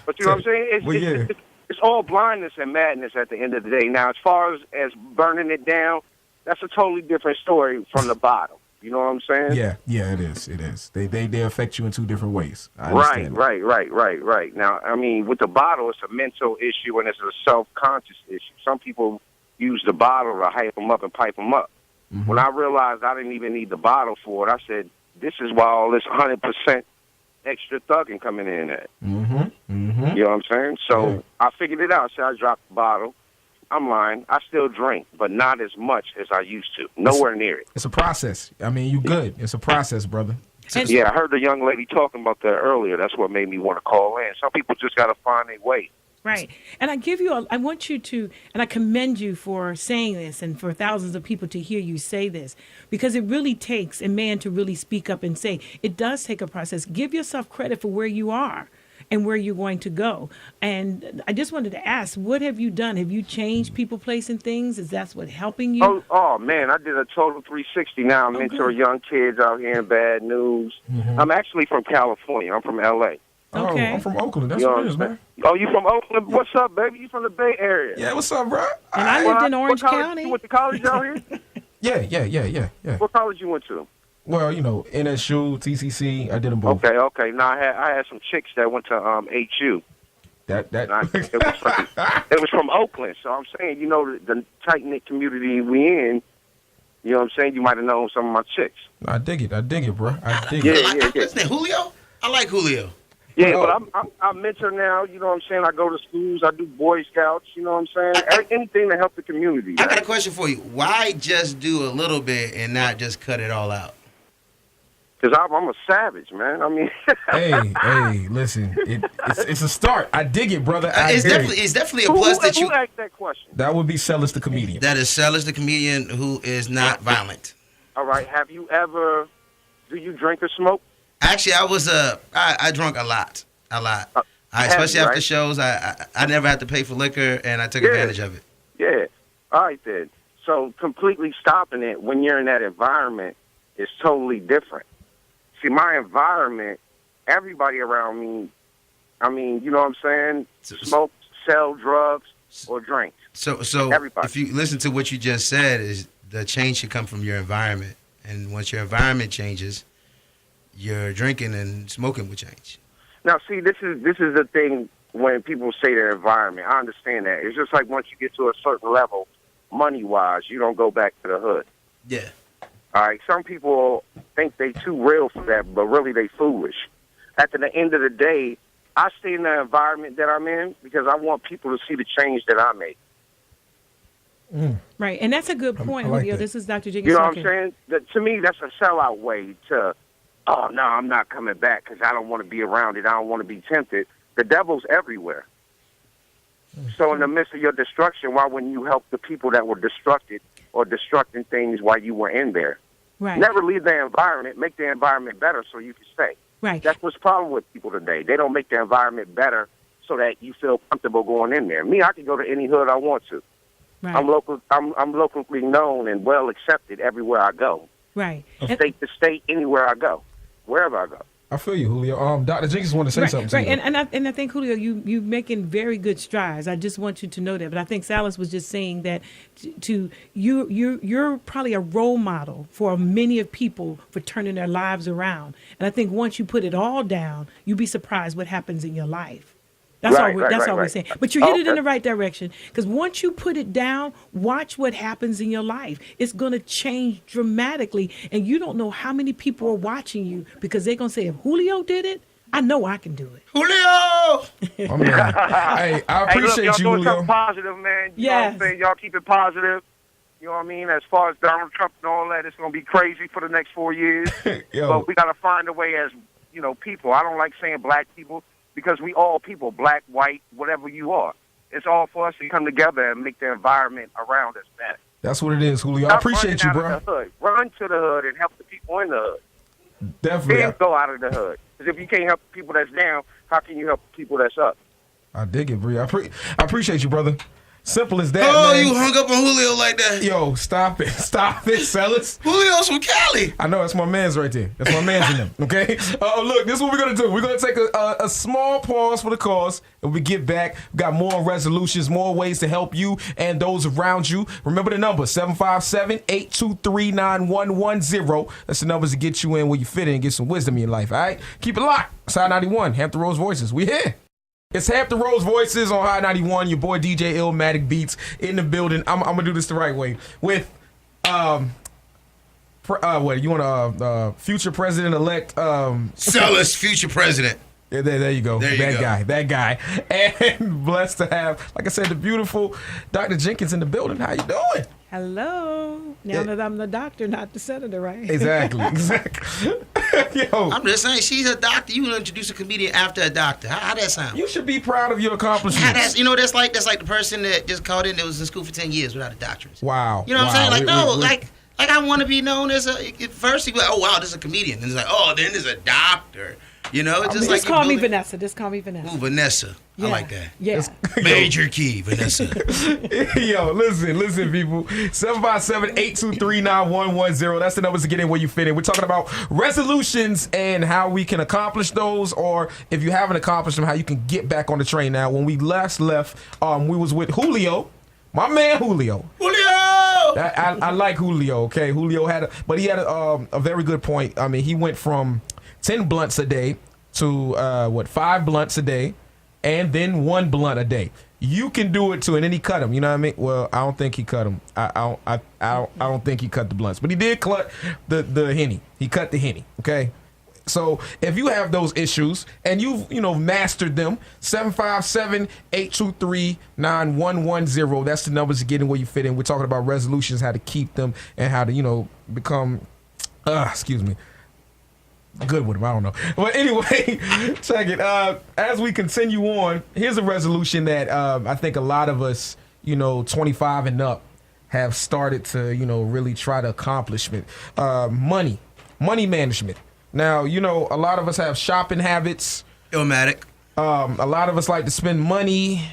But you know what I'm saying? It's all blindness and madness at the end of the day. Now, as far as burning it down, that's a totally different story from the bottle. You know what I'm saying? Yeah, it is. They affect you in two different ways. I Right. understand Now, I mean, with the bottle, it's a mental issue and it's a self-conscious issue. Some people use the bottle to hype them up and pipe them up. When I realized I didn't even need the bottle for it, I said, this is why all this 100% extra thugging coming in at. You know what I'm saying? So I figured it out. So I dropped the bottle. I'm lying. I still drink, but not as much as I used to. Nowhere near it. It's a process. I mean, you good. It's a process, brother. Yeah, I heard the young lady talking about that earlier. That's what made me want to call in. Some people just got to find their way. Right. And I want you to, and I commend you for saying this and for thousands of people to hear you say this, because it really takes a man to really speak up and say, it does take a process. Give yourself credit for where you are and where you're going to go. And I just wanted to ask, what have you done? Have you changed people, place, and things? Is that what helping you? Oh man, I did a total 360 now. I mentor young kids out here in bad news. I'm actually from California. I'm from L.A. Okay. Oh, I'm from Oakland. That's what it is, man. Oh, you from Oakland? What's up, baby? You from the Bay Area? Yeah, what's up, bro? And I lived in Orange County. You went to college out here? Yeah. What college you went to? Well, NSU, TCC, I did them both. Okay. Now I had some chicks that went to HU. It was from Oakland, so I'm saying, the tight knit community we in. You know what I'm saying? You might have known some of my chicks. I dig it, bro. I dig it. Yeah. What's his name, Julio? I like Julio. Yeah, but I'm mentor now, you know what I'm saying? I go to schools, I do Boy Scouts, you know what I'm saying? Anything to help the community. I got a question for you. Why just do a little bit and not just cut it all out? Because I'm a savage, man. I mean... hey, listen. It's a start. I dig it, brother. It's definitely a plus that you... Who asked that question? That would be Silas the comedian. That is Silas the comedian who is not violent. All right. Have you ever... Do you drink or smoke? Actually, I drunk a lot. Especially after shows. I never had to pay for liquor, and I took advantage of it. Yeah. All right, then. So completely stopping it when you're in that environment is totally different. See, my environment, everybody around me, I mean, you know what I'm saying? Smoke, sell drugs, or drink. So everybody. If you listen to what you just said, is the change should come from your environment. And once your environment changes, your drinking and smoking will change. Now, see, this is the thing when people say their environment. I understand that. It's just like once you get to a certain level, money-wise, you don't go back to the hood. Yeah. All right, some people think they too real for that, but really they foolish. At the end of the day, I stay in the environment that I'm in because I want people to see the change that I make. Right, and that's a good point, Julio. This is Dr. Jenkins. You know what I'm saying? To me, that's a sellout way to, oh, no, I'm not coming back because I don't want to be around it. I don't want to be tempted. The devil's everywhere. So in the midst of your destruction, why wouldn't you help the people that were destructed or destructing things while you were in there? Right. Never leave the environment. Make the environment better so you can stay. Right. That's what's the problem with people today. They don't make the environment better so that you feel comfortable going in there. Me, I can go to any hood I want to. Right. I'm locally known and well accepted everywhere I go. Right. From state to state, anywhere I go, wherever I go. I feel you, Julio. Dr. Jenkins wanted to say something to you. And I think, Julio, you making very good strides. I just want you to know that. But I think Silas was just saying that you're probably a role model for many of people for turning their lives around. And I think once you put it all down, you'd be surprised what happens in your life. That's all we're saying. But you hit it in the right direction, because once you put it down, watch what happens in your life. It's going to change dramatically, and you don't know how many people are watching you, because they're going to say, if Julio did it, I know I can do it. Julio! Hey, I appreciate y'all you, doing Julio. something positive, man. You know what I'm saying? Y'all keep it positive. You know what I mean? As far as Donald Trump and all that, it's going to be crazy for the next 4 years. But we got to find a way as, people. I don't like saying black people, because we all people, black, white, whatever you are. It's all for us to come together and make the environment around us better. That's what it is, Julio. I appreciate you, bro. Run to the hood and help the people in the hood. Definitely. Then go out of the hood. Because if you can't help the people that's down, how can you help the people that's up? I dig it, bro. I appreciate you, brother. Simple as that, Oh, man. you hung up on Julio like that. Yo, stop it, Silas. Julio's from Cali. I know, that's my man's right there. That's my man's in them, okay? Look, this is what we're going to do. We're going to take a small pause for the cause, and we get back. We got more resolutions, more ways to help you and those around you. Remember the number, 757-823-9110. That's the numbers to get you in where you fit in and get some wisdom in your life, all right? Keep it locked. Side 91, Hampton Rose Voices. We here. It's Hampton Rose Voices on High 91. Your boy DJ Illmatic Beats in the building. I'm gonna do this the right way with future president-elect Silas, future president. Yeah, there you go. That guy. And blessed to have, like I said, the beautiful Dr. Jenkins in the building. How you doing? Hello. Now that I'm the doctor, not the senator, right? Exactly. Yo, I'm just saying, she's a doctor. You introduce a comedian after a doctor. How that sound? you should be proud of your accomplishments. That's like the person that just called in that was in school for 10 years without a doctorate. Wow. You know what I'm saying? Like, We- like I want to be known as first he was like, oh wow, this is a comedian. And it's like, oh, then there's a doctor. You know, it's just like Just call me Vanessa. Just call me Vanessa. Ooh, Vanessa. Yeah. I like that. Yeah. Major key, Vanessa. Yo, listen, people. 757-823-9110. That's the numbers to get in where you fit in. We're talking about resolutions and how we can accomplish those, or if you haven't accomplished them, how you can get back on the train. Now, when we last left, we was with Julio, my man Julio. I like Julio. Okay, Julio had a very good point. I mean, he went from 10 blunts a day to 5 blunts a day, and then 1 blunt a day. You can do it too, and then he cut him. You know what I mean? Well, I don't think he cut him. I don't think he cut the blunts, but he did cut the Henny. He cut the Henny. Okay. So if you have those issues and you've mastered them, 757-823-9110. That's the numbers to get in where you fit in. We're talking about resolutions, how to keep them, and how to become. Excuse me. Good with them. I don't know. But anyway, check it. As we continue on, here's a resolution that I think a lot of us, 25 and up, have started to, really try to accomplish. Money management. Now, a lot of us have shopping habits. Illmatic. A lot of us like to spend money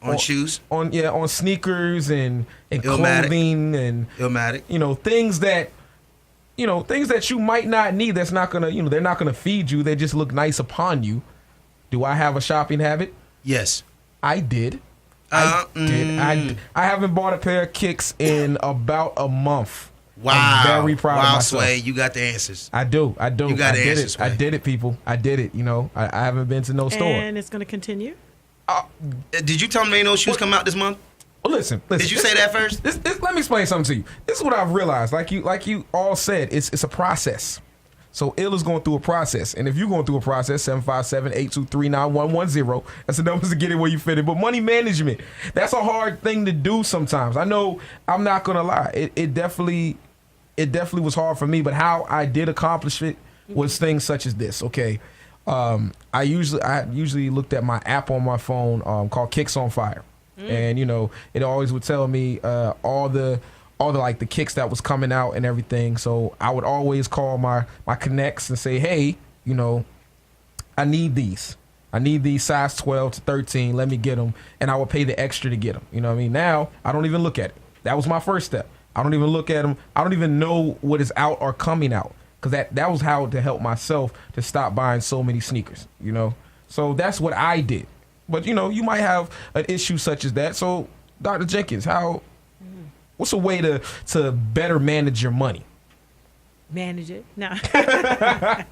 on shoes. On sneakers and Illmatic. clothing and Illmatic. things that you might not need. That's not gonna, they're not gonna feed you. They just look nice upon you. Do I have a shopping habit? Yes. I did. I haven't bought a pair of kicks in about a month. Wow. I'm very proud of myself. Sway, you got the answers. I do. You got the answers, I did it, people. I did it. I haven't been to no store. And it's going to continue? Did you tell me ain't no shoes come out this month? Well, listen. Did you say that first? Let me explain something to you. This is what I've realized. Like you all said, it's a process. So Ill is going through a process. And if you're going through a process, 757-823-9110. That's the numbers to get it where you fit in. But money management, that's a hard thing to do sometimes. I know, I'm not going to lie. It definitely was hard for me. But how I did accomplish it was things such as this, okay? I usually looked at my app on my phone called Kicks on Fire. And, it always would tell me all the like the kicks that was coming out and everything. So I would always call my connects and say, hey, I need these. I need these size 12 to 13. Let me get them. And I would pay the extra to get them. You know what I mean? Now, I don't even look at it. That was my first step. I don't even look at them. I don't even know what is out or coming out. Because that was how to help myself to stop buying so many sneakers, So that's what I did. But, you might have an issue such as that. So, Dr. Jenkins, what's a way to better manage your money? Manage it. No. I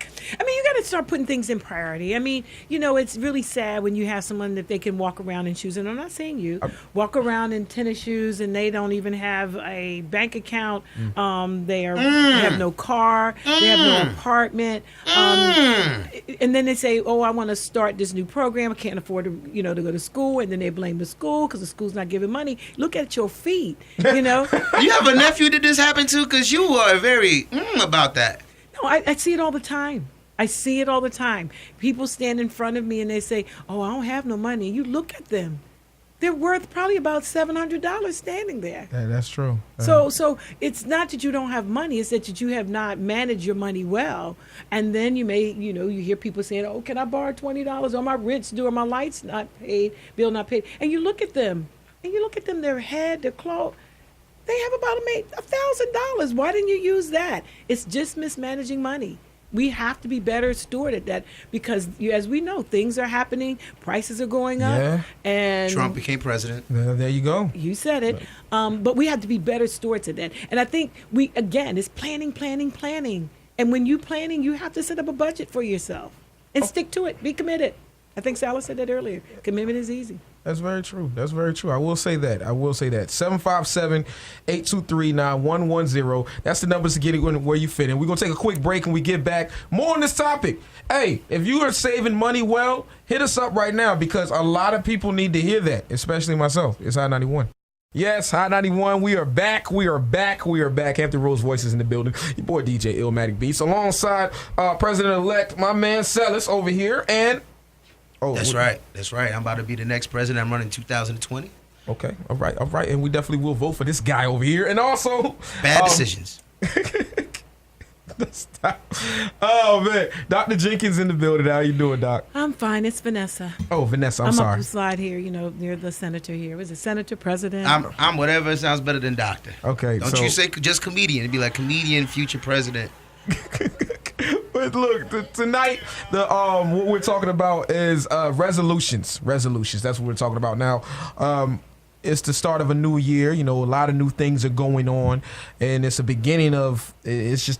mean, you got to start putting things in priority. I mean, it's really sad when you have someone that they can walk around in shoes, and I'm not saying you, walk around in tennis shoes and they don't even have a bank account. They have no car. They have no apartment. And then they say, oh, I want to start this new program. I can't afford to, to go to school. And then they blame the school because the school's not giving money. Look at your feet, You have a nephew that this happened to? Because you are very about that. No, I see it all the time. I see it all the time. People stand in front of me and they say, oh, I don't have no money. You look at them. They're worth probably about $700 standing there. Yeah, that's true. So it's not that you don't have money. It's that you have not managed your money well. And then you may, you hear people saying, oh, can I borrow $20? Or my rent's due, or my light's not paid, bill not paid. And you look at them. Their head, their clothes. They have about $1,000. Why didn't you use that? It's just mismanaging money. We have to be better steward at that because, as we know, things are happening. Prices are going up. Yeah. And Trump became president. There you go. You said it. But we have to be better stewards at that. And I think it's planning. And when you planning, you have to set up a budget for yourself and stick to it. Be committed. I think Silas said that earlier. Commitment is easy. That's very true. I will say that. 757-823-9110. That's the numbers to get it where you fit in. We're going to take a quick break and we get back. More on this topic. Hey, if you are saving money well, hit us up right now because a lot of people need to hear that, especially myself. It's I-91. Yes, Hot 91, we are back. Hampton Rose Voices in the building. Your boy DJ Illmatic Beats, alongside President-elect, my man Silas over here, and... That's right. I'm about to be the next president. I'm running 2020. Okay, all right, and we definitely will vote for this guy over here, and also... Bad decisions. Stop. Oh, man. Dr. Jenkins in the building. How you doing, Doc? I'm fine. It's Vanessa. Oh, Vanessa, I'm up sorry. the slide here, near the senator here. Was it senator, president? I'm whatever sounds better than doctor. Okay, Don't you say just comedian. It'd be like comedian, future president. But look, tonight what we're talking about is resolutions. That's what we're talking about now. It's the start of a new year. A lot of new things are going on, and it's just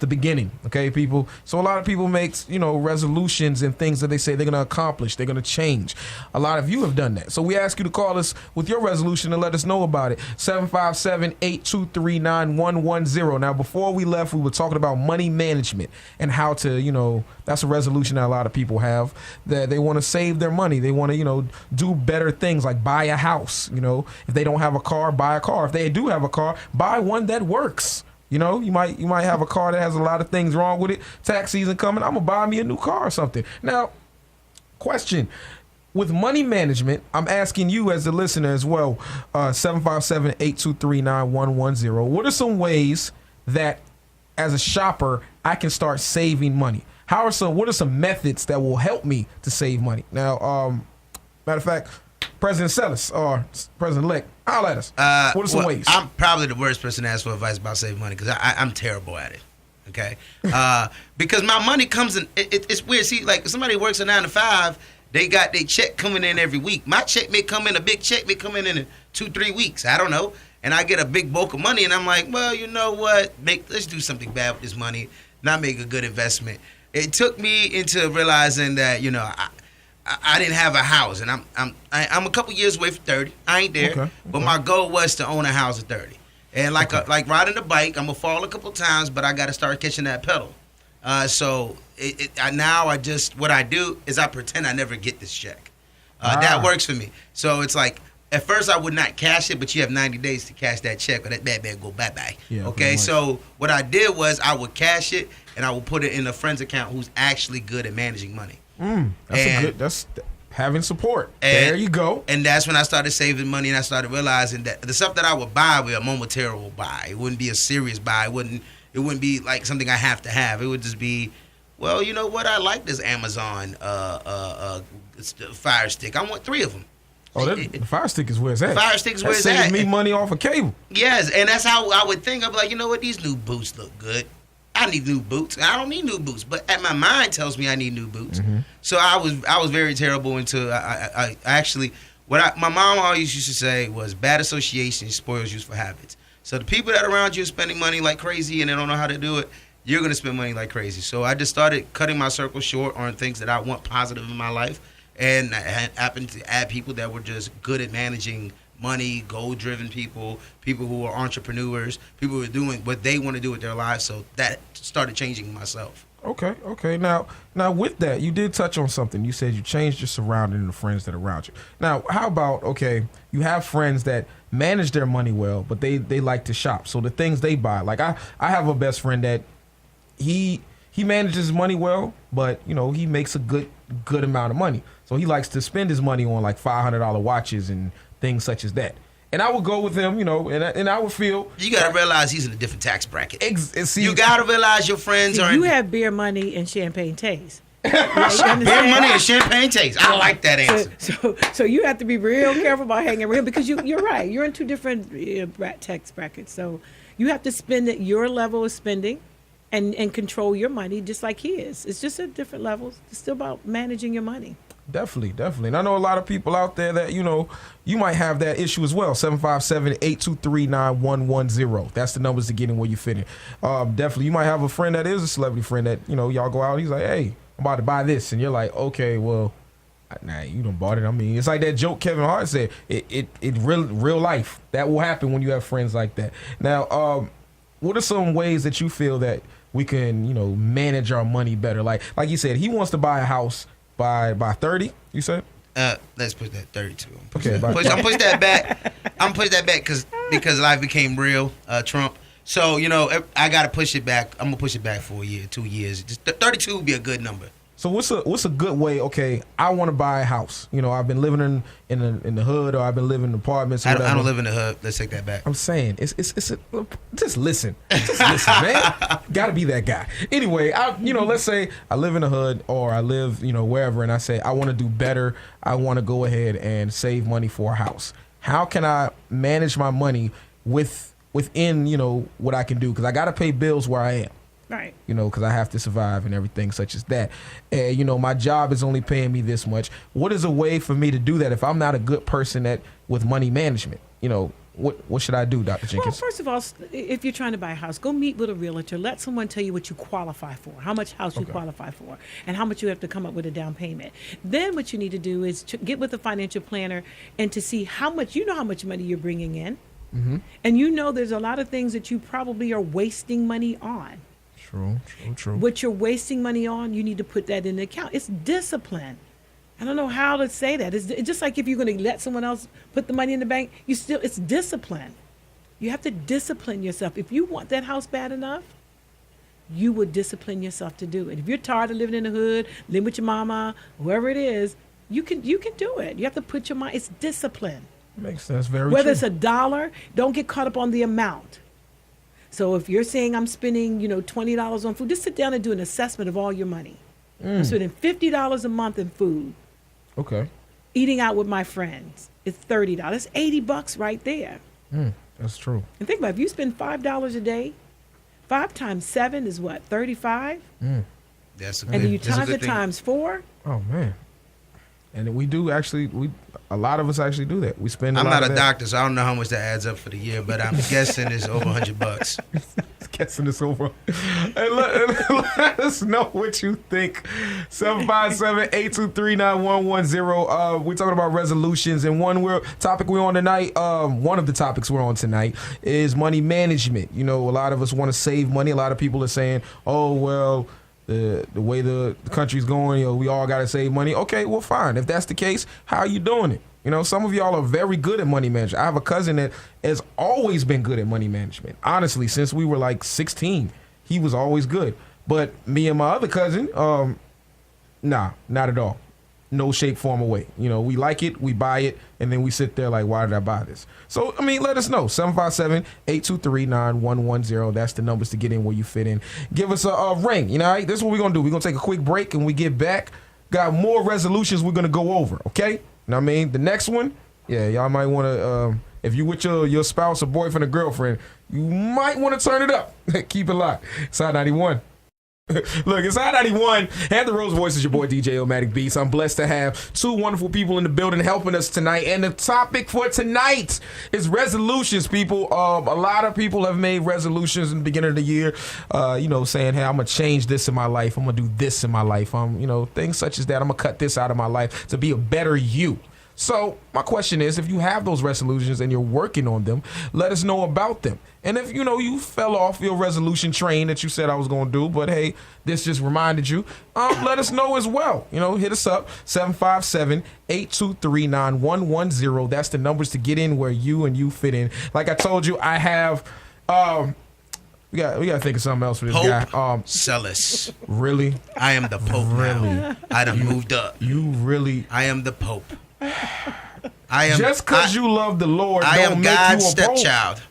the beginning, okay, people? So a lot of people make, resolutions and things that they say they're going to accomplish, they're going to change. A lot of you have done that. So we ask you to call us with your resolution and let us know about it. 757-823-9110. Now, before we left, we were talking about money management and how to, that's a resolution that a lot of people have, that they want to save their money. They want to, do better things like buy a house, If they don't have a car, buy a car. If they do have a car, buy one that works. You might have a car that has a lot of things wrong with it. Tax season coming, I'm gonna buy me a new car or something. Now, question. With money management, I'm asking you as the listener as well, 757-823-9110. What are some ways that as a shopper I can start saving money? What are some methods that will help me to save money? Now, matter of fact, President Silas or President-elect, holler at us. What are some ways? I'm probably the worst person to ask for advice about saving money because I'm terrible at it. Okay, because my money comes in. It's weird. See, like if somebody works a 9 to 5, they got their check coming in every week. My check may come in, a big check may come in 2-3 weeks. I don't know, and I get a big bulk of money, and I'm like, well, you know what? Let's do something bad with this money, not make a good investment. It took me into realizing that I didn't have a house, and I'm a couple years away from 30. I ain't there, okay. But my goal was to own a house at 30. And like riding the bike, I'm gonna fall a couple times, but I got to start catching that pedal. So what I do is I pretend I never get this check. That works for me. So it's like at first I would not cash it, but you have 90 days to cash that check, or that bad go bye-bye. Yeah, okay, so what I did was I would cash it and I would put it in a friend's account who's actually good at managing money. That's having support. There you go. And that's when I started saving money, and I started realizing that the stuff that I would buy would be a momentary buy. It wouldn't be a serious buy. It wouldn't be like something I have to have. It would just be, well, you know what? I like this Amazon Fire Stick. I want 3 of them. Oh, the Fire Stick is where it's at. Fire Stick is where it's at. Saving me money off of cable. Yes, and that's how I would think. I'd be like, you know what? These new boots look good. I need new boots. I don't need new boots, but my mind tells me I need new boots. Mm-hmm. So I was very terrible into. I actually my mom always used to say was bad association spoils useful habits. So the people that are around you are spending money like crazy and they don't know how to do it, you're gonna spend money like crazy. So I just started cutting my circle short on things that I want positive in my life, and I happened to add people that were just good at managing money, goal-driven people who are entrepreneurs, people who are doing what they want to do with their lives. So that started changing myself. Okay. Now with that, you did touch on something. You said you changed your surrounding and the friends that are around you. Now, how about, you have friends that manage their money well, but they like to shop. So the things they buy, like I have a best friend that he manages his money well, but he makes a good amount of money. So he likes to spend his money on like $500 watches and things such as that. And I would go with him, and I would feel... You got to realize he's in a different tax bracket. You got to realize your friends are... You have beer money and champagne taste. Beer money and champagne taste. I like that answer. So you have to be real careful about hanging around because you're right. You're in 2 different tax brackets. So you have to spend at your level of spending and control your money just like he is. It's just at different levels. It's still about managing your money. Definitely. And I know a lot of people out there that, you might have that issue as well. 757-823-9110. That's the numbers to get in where you fit in. Definitely. You might have a friend that is a celebrity friend that, y'all go out. He's like, hey, I'm about to buy this. And you're like, okay, well, nah, you done bought it. I mean, it's like that joke Kevin Hart said. It real life. That will happen when you have friends like that. Now, what are some ways that you feel that we can, manage our money better? Like you said, he wants to buy a house by 30, you said? Let's push that 32. Okay, bye. I'm push that back. I'm push that back because life became real. Trump. So I gotta push it back. I'm gonna push it back for a year, 2 years. Just 32 would be a good number. So what's a good way? Okay, I want to buy a house. I've been living in the hood, or I've been living in apartments. Or I don't live in the hood. Let's take that back. I'm saying it's just listen, man. Got to be that guy. Anyway, let's say I live in the hood, or I live wherever, and I say I want to do better. I want to go ahead and save money for a house. How can I manage my money within what I can do? Because I got to pay bills where I am. Right. Because I have to survive and everything such as that. And, my job is only paying me this much. What is a way for me to do that if I'm not a good person with money management? What should I do, Dr. Jenkins? Well, first of all, if you're trying to buy a house, go meet with a realtor. Let someone tell you what you qualify for, how much house you qualify for, and how much you have to come up with a down payment. Then what you need to do is to get with a financial planner and to see how much money you're bringing in. Mm-hmm. And there's a lot of things that you probably are wasting money on. True. What you're wasting money on, you need to put that in the account. It's discipline. I don't know how to say that. It's just like if you're going to let someone else put the money in the bank, it's discipline. You have to discipline yourself. If you want that house bad enough, you would discipline yourself to do it. If you're tired of living in the hood, living with your mama, whoever it is, you can do it. You have to put your mind. It's discipline. Makes sense. Very Whether true. it's $1, don't get caught up on the amount. So if you're saying I'm spending, $20 on food, just sit down and do an assessment of all your money. I'm spending $50 a month in food. Okay. Eating out with my friends, it's $30. That's $80 right there. That's true. And think about it, if you spend $5 a day, 5 times 7 is what, 35? That's a And then you times it times 4. Oh man. And we do actually, a lot of us actually do that. We spend. I'm not a doctor, so I don't know how much that adds up for the year, but I'm guessing it's over $100. Guessing it's over. And let us know what you think. 757-823-9110. We're talking about resolutions, and topic we're on tonight. One of the topics we're on tonight is money management. A lot of us want to save money. A lot of people are saying, "Oh well." The way the country's going, we all got to save money. Okay, well, fine. If that's the case, how are you doing it? Some of y'all are very good at money management. I have a cousin that has always been good at money management. Honestly, since we were like 16, he was always good. But me and my other cousin, nah, not at all. No shape, form, or way. We like it, we buy it, and then we sit there like, why did I buy this? So, let us know. 757-823-9110. That's the numbers to get in where you fit in. Give us a ring. This is what we're going to do. We're going to take a quick break, and when we get back, got more resolutions we're going to go over, okay? The next one, y'all might want to, if you with your spouse or boyfriend or girlfriend, you might want to turn it up. Keep it locked. Side 91. Look, it's Hot 91. Hampton Rose Voice is your boy DJ Illmatic Beats. I'm blessed to have two wonderful people in the building helping us tonight. And the topic for tonight is resolutions, people. A lot of people have made resolutions in the beginning of the year, saying, hey, I'm going to change this in my life. I'm going to do this in my life. Things such as that. I'm going to cut this out of my life to be a better you. So my question is, if you have those resolutions and you're working on them, let us know about them. And if, you fell off your resolution train that you said I was going to do, but hey, this just reminded you, let us know as well. Hit us up, 757-823-9110. That's the numbers to get in where you fit in. Like I told you, I have, we got to think of something else for this Pope guy. Silas. Really? I am the Pope now. I done moved up. You really? I am the Pope. I am just because you love the Lord, I don't am make God's you a stepchild. Pope.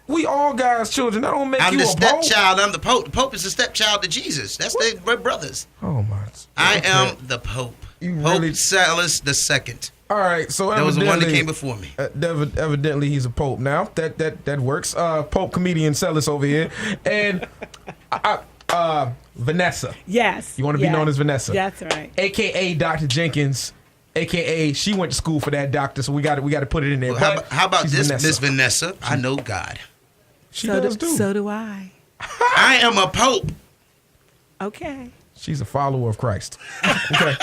We all God's children. That don't make I'm you the a Pope. stepchild. I'm the Pope. The Pope is the stepchild to Jesus. That's their brothers. Oh my! I am the Pope. You Pope really... Silas II. All right, so that was the one that came before me. Evidently, he's a Pope now. That works. Pope comedian Silas over here, and Vanessa. Yes. You want to be known as Vanessa? That's right. AKA Dr. Jenkins. AKA she went to school for that doctor, so we got to put it in there. Well, how about this, Miss Vanessa? I know God. She does too. So do I. I am a Pope. Okay. She's a follower of Christ. Okay.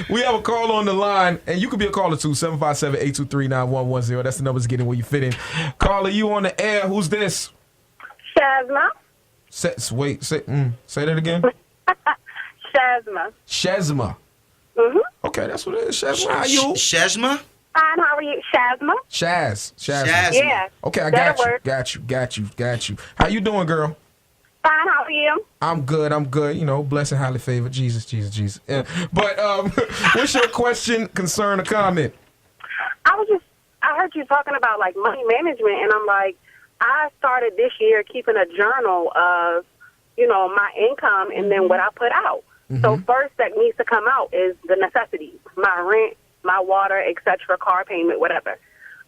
We have a call on the line, and you could be a caller too, 757-823-9110. That's the numbers to get in where you fit in. Caller, you on the air. Who's this? Shazma. Say that again. Shazma. Shazma. Mm-hmm. Okay, that's what it is. Shazma, how you? Shazma? Fine, how are you? Shazma? Shazma. Yeah. Okay, I That'll got you. work. How you doing, girl? Fine, how are you? I'm good. You know, blessed and highly favored. Jesus. Yeah. But what's your question, concern, or comment? I heard you talking about like money management, and I'm like, I started this year keeping a journal of, you know, my income and then what I put out. So first that needs to come out is the necessities, my rent, my water, etc., car payment, whatever.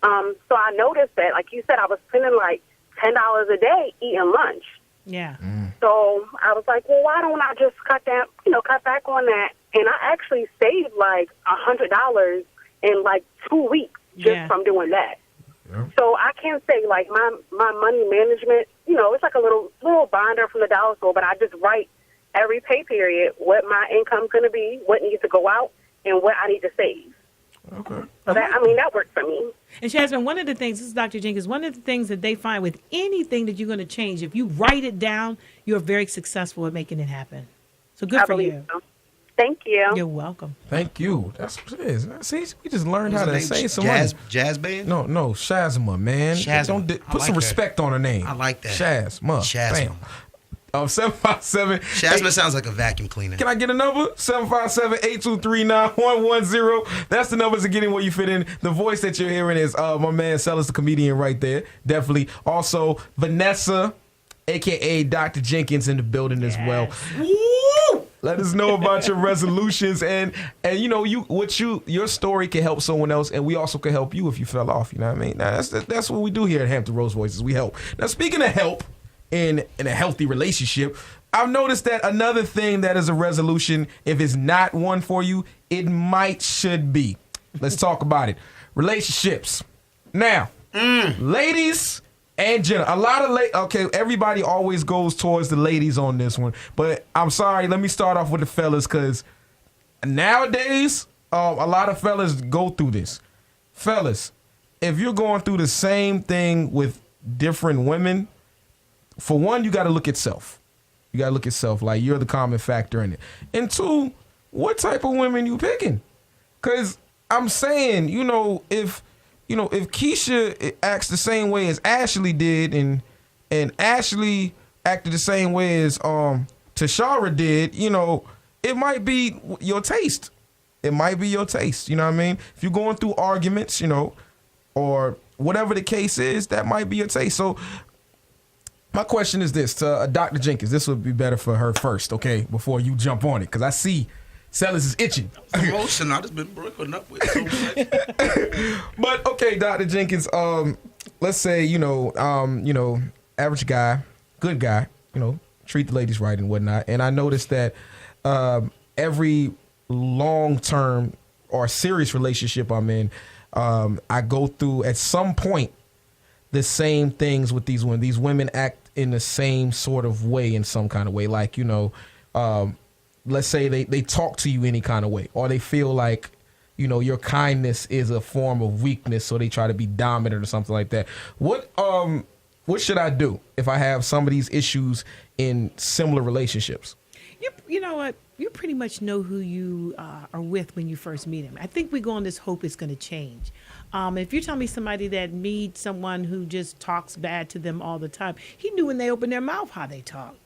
So I noticed that, like you said, I was spending like $10 a day eating lunch. Yeah. So I was like, well, why don't I just cut back on that? And I actually saved like $100 in like 2 weeks just from doing that. Yeah. So I can't say like my money management, you know, it's like a little binder from the dollar store, but I just write every pay period what my income's going to be, what needs to go out, and what I need to save. Okay. So that works for me. And Jasmine, one of the things, this is Dr. Jenkins, one of the things that they find with anything that you're going to change, if you write it down, you're very successful at making it happen. So good for you. So. Thank you. You're welcome. Thank you. That's what it is. See, we just learned how to say some money. Jazz band? No, Shazma, man. Shazma. Put some respect on her name. I like that. Shazma. Shazma. Bam. 757. Shazma sounds like a vacuum cleaner. Can I get a number? 757-823-9110. That's the numbers to get in where you fit in. The voice that you're hearing is my man Silas, the comedian, right there. Definitely. Also, Vanessa, a.k.a. Dr. Jenkins, in the building as well. Woo! Let us know about your resolutions and you know your story can help someone else, and we also can help you if you fell off. You know what I mean? Now, that's what we do here at Hampton Rose Voices. We help. Now, speaking of help in a healthy relationship, I've noticed that another thing that is a resolution, if it's not one for you, it should be. Let's talk about it. Relationships. Now, ladies and gentlemen, everybody always goes towards the ladies on this one, but I'm sorry, let me start off with the fellas, because nowadays, a lot of fellas go through this. Fellas, if you're going through the same thing with different women, for one, you got to look at self. You got to look at self, like you're the common factor in it. And two, what type of women you picking? Because I'm saying, if Keisha acts the same way as Ashley did, and Ashley acted the same way as Tashara did, it might be your taste. It might be your taste. You know what I mean? If you're going through arguments, or whatever the case is, that might be your taste. So my question is this to Dr. Jenkins. This would be better for her first, okay, before you jump on it, because I see Silas is itching. Emotion, I just been broken up with so much. But okay, Dr. Jenkins, let's say, average guy, good guy, treat the ladies right and whatnot. And I noticed that every long-term or serious relationship I'm in, I go through at some point the same things with these women. These women act in the same sort of way, in some kind of way. Like, let's say they talk to you any kind of way, or they feel like, your kindness is a form of weakness, so they try to be dominant or something like that. What should I do if I have some of these issues in similar relationships? You know what? You pretty much know who you are with when you first meet him. I think we go on this hope it's going to change. If you tell me somebody that meets someone who just talks bad to them all the time, he knew when they open their mouth how they talk.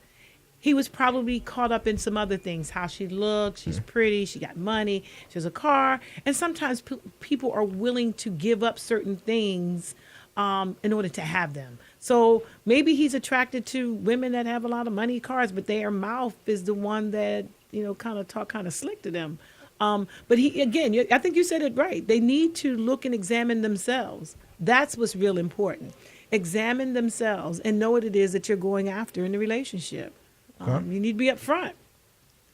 He was probably caught up in some other things, how she looks, she's pretty, she got money, she has a car. And sometimes people are willing to give up certain things in order to have them. So maybe he's attracted to women that have a lot of money, cars, but their mouth is the one that, kind of talk kind of slick to them. But I think you said it right. They need to look and examine themselves. That's what's real important. Examine themselves and know what it is that you're going after in the relationship. You need to be upfront.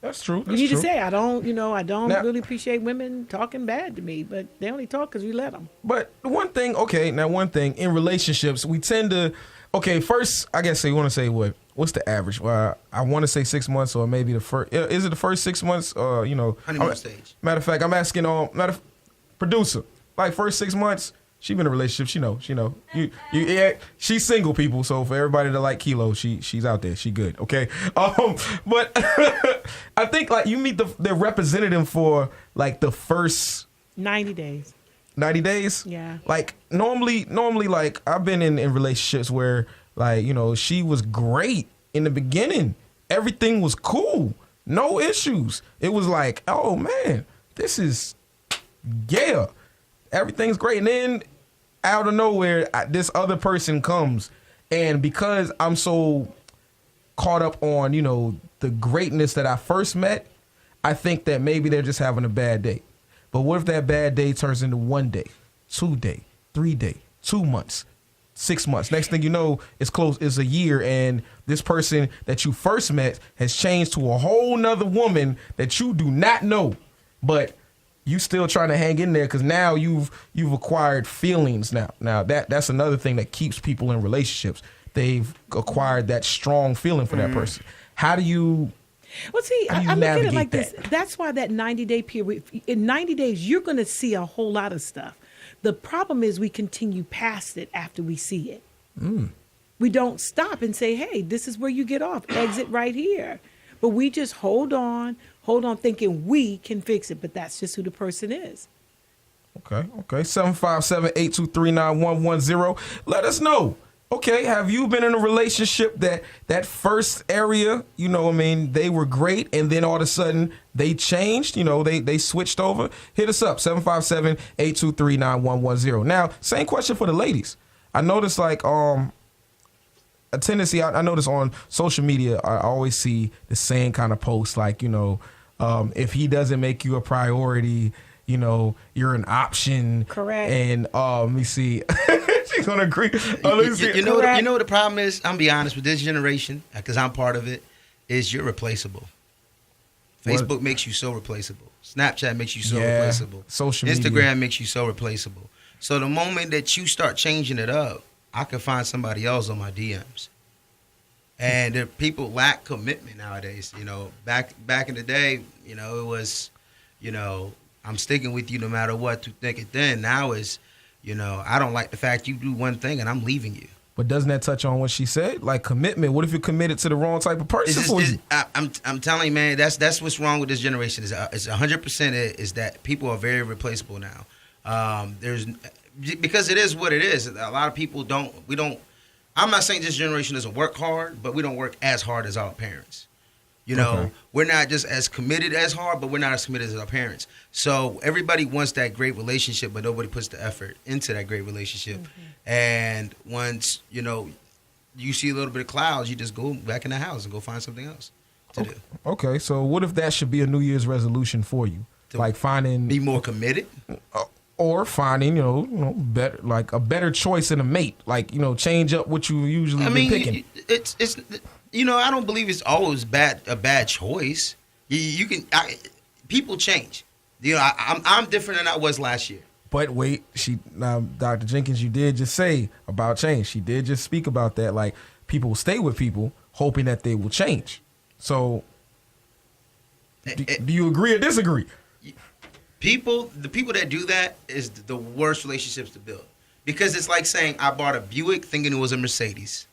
That's true. You need to say, I don't really appreciate women talking bad to me, but they only talk because we let them. But one thing in relationships, we tend to, first, I guess you want to say what's the average? Well, I want to say 6 months, or maybe the first, is it the first 6 months? Honeymoon stage. Matter of fact, I'm asking producer, like first 6 months, She been in a relationship. She know. Yeah, she's single, people. So for everybody that like Khilo, she's out there. She good. Okay. But I think like you meet the representative for like the first 90 days. 90 days. Yeah. Like normally, like I've been in relationships where like she was great in the beginning. Everything was cool. No issues. It was like, oh man, this is everything's great. And then out of nowhere, this other person comes. And because I'm so caught up on, the greatness that I first met, I think that maybe they're just having a bad day. But what if that bad day turns into 1 day, 2 day, 3 day, 2 months, 6 months? Next thing you know, it's a year, and this person that you first met has changed to a whole nother woman that you do not know, but you still trying to hang in there because now you've acquired feelings. Now that's another thing that keeps people in relationships. They've acquired that strong feeling for that person. How do you? Well, see, I look at it like this. That's why that 90-day period. In 90 days, you're going to see a whole lot of stuff. The problem is we continue past it after we see it. We don't stop and say, hey, this is where you get off. Exit right here. But we just hold on thinking we can fix it. But that's just who the person is. Okay. 757-823-9110. Let us know. Okay, have you been in a relationship that first area, they were great, and then all of a sudden they changed, they switched over? Hit us up, 757-823-9110. Now, same question for the ladies. I noticed like a tendency, I notice on social media, I always see the same kind of posts like, if he doesn't make you a priority, you're an option. Correct. And let me see. She's gonna agree. You know what the problem is? I'm gonna be honest with this generation, because I'm part of it, is you're replaceable. Facebook makes you so replaceable. Snapchat makes you so replaceable. Social Instagram media makes you so replaceable. So the moment that you start changing it up, I can find somebody else on my DMs. And people lack commitment nowadays. Back in the day, it was, I'm sticking with you no matter what, to think it then. Now is, I don't like the fact you do one thing and I'm leaving you. But doesn't that touch on what she said? Like commitment. What if you're committed to the wrong type of person? I'm telling you, man, that's what's wrong with this generation. It's 100% is that people are very replaceable now. Because it is what it is. A lot of people I'm not saying this generation doesn't work hard, but we don't work as hard as our parents. We're not just as committed as hard, but we're not as committed as our parents. So everybody wants that great relationship, but nobody puts the effort into that great relationship. Mm-hmm. And once, you see a little bit of clouds, you just go back in the house and go find something else to do. Okay, so what if that should be a New Year's resolution for you? Like finding... Be more committed? Or finding, better, like a better choice in a mate. Like, change up what you usually been picking. It's I don't believe it's always a bad choice. People change. I'm different than I was last year. But wait, Dr. Jenkins, you did just say about change. She did just speak about that. Like people will stay with people hoping that they will change. So, do you agree or disagree? The people that do that is the worst relationships to build, because it's like saying I bought a Buick thinking it was a Mercedes.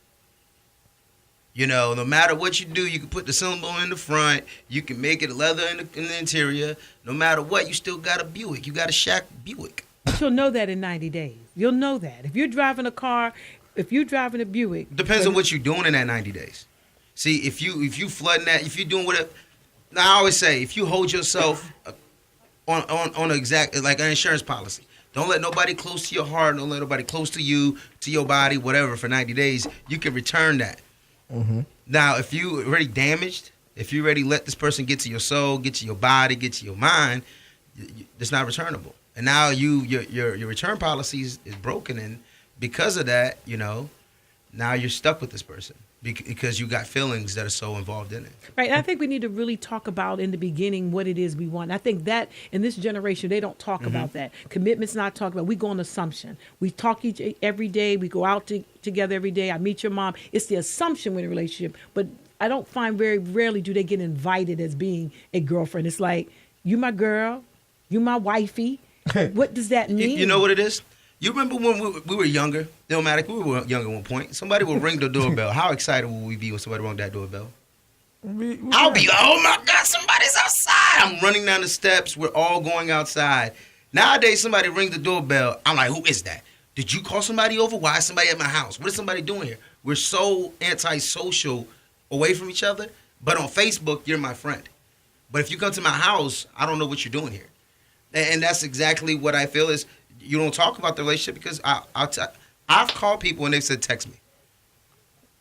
No matter what you do, you can put the cylinder in the front, you can make it leather in the interior. No matter what, you still got a Buick. You got a Shack Buick. But you'll know that in 90 days. You'll know that. If you're driving a car, if you're driving a Buick. Depends on what you're doing in that 90 days. See, if you flooding that, if you're doing whatever. Now, I always say, if you hold yourself on exact, like an insurance policy, don't let nobody close to your heart, don't let nobody close to you, to your body, whatever, for 90 days, you can return that. Mm-hmm. Now, if you already damaged, if you already let this person get to your soul, get to your body, get to your mind, it's not returnable. And now your return policy is broken, and because of that, now you're stuck with this person because you got feelings that are so involved in it. Right. I think we need to really talk about in the beginning what it is we want. I think that in this generation, they don't talk about that. Commitment's not talked about. We go on assumption. We talk every day. We go out together every day. I meet your mom. It's the assumption with a relationship. But I don't find very rarely do they get invited as being a girlfriend. It's like, you my girl, you my wifey. What does that mean? You know what it is? You remember when we were younger, Illmatic, we were younger at one point. Somebody would ring the doorbell. How excited would we be when somebody rang that doorbell? I'll be, oh my God, somebody's outside. I'm running down the steps. We're all going outside. Nowadays, somebody rings the doorbell. I'm like, who is that? Did you call somebody over? Why is somebody at my house? What is somebody doing here? We're so antisocial away from each other. But on Facebook, you're my friend. But if you come to my house, I don't know what you're doing here. And that's exactly what I feel is you don't talk about the relationship because I've called people and they said, text me.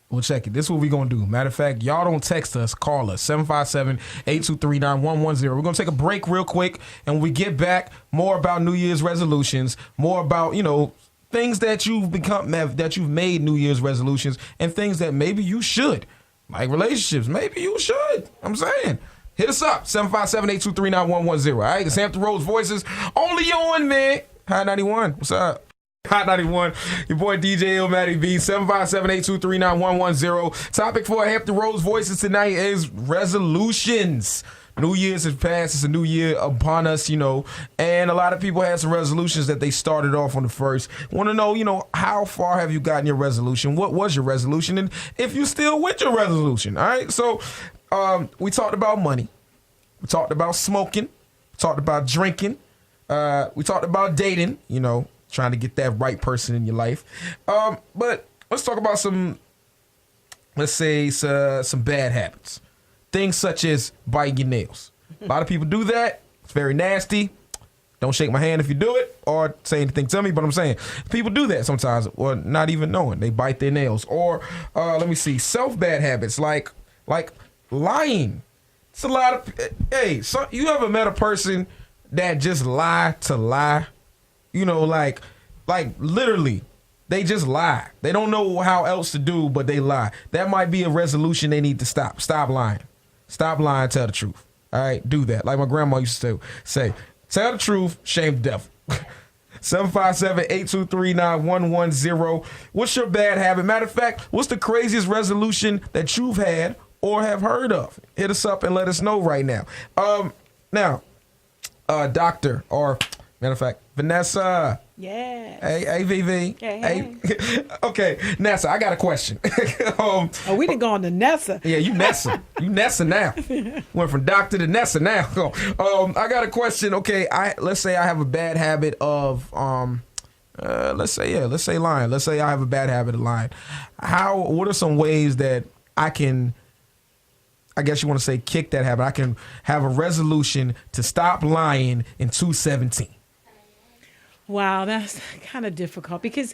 Well, check it. This is what we're going to do. Matter of fact, y'all don't text us. Call us. 757-823-9110. We're going to take a break real quick. And when we get back, more about New Year's resolutions, more about, things that you've made New Year's resolutions and things that maybe you should. Like relationships. Maybe you should. I'm saying. Hit us up. 757-823-9110. All right? It's Hampton Roads Voices. Only on, man. High 91. What's up? Hot 91, your boy DJ Illmatic B, 757-823-9110. Topic for Hampton Roads Voices tonight is resolutions. New Year's has passed. It's a new year upon us, and a lot of people had some resolutions that they started off on the first. Want to know, how far have you gotten your resolution? What was your resolution? And if you still with your resolution, all right? So we talked about money. We talked about smoking. We talked about drinking. We talked about dating, trying to get that right person in your life. But let's talk about some bad habits. Things such as biting your nails. A lot of people do that. It's very nasty. Don't shake my hand if you do it or say anything to me, but I'm saying people do that sometimes or not even knowing. They bite their nails. Or, self-bad habits like lying. It's a lot of, so you ever met a person that just lie to lie? Like literally, they just lie. They don't know how else to do, but they lie. That might be a resolution they need to stop. Stop lying. Stop lying, tell the truth. All right, do that. Like my grandma used to say, tell the truth, shame the devil. 757-823-9110. What's your bad habit? Matter of fact, what's the craziest resolution that you've had or have heard of? Hit us up and let us know right now. Doctor, or matter of fact, Vanessa. Yeah. Hey, VV. Hey. Okay, Nessa, I got a question. We didn't go on to Nessa. Yeah, you Nessa. You Nessa now. Went from doctor to Nessa now. I got a question. Okay, let's say I have a bad habit of let's say lying. Let's say I have a bad habit of lying. What are some ways that I can, I guess you want to say, kick that habit? I can have a resolution to stop lying in 2017. Wow, that's kind of difficult because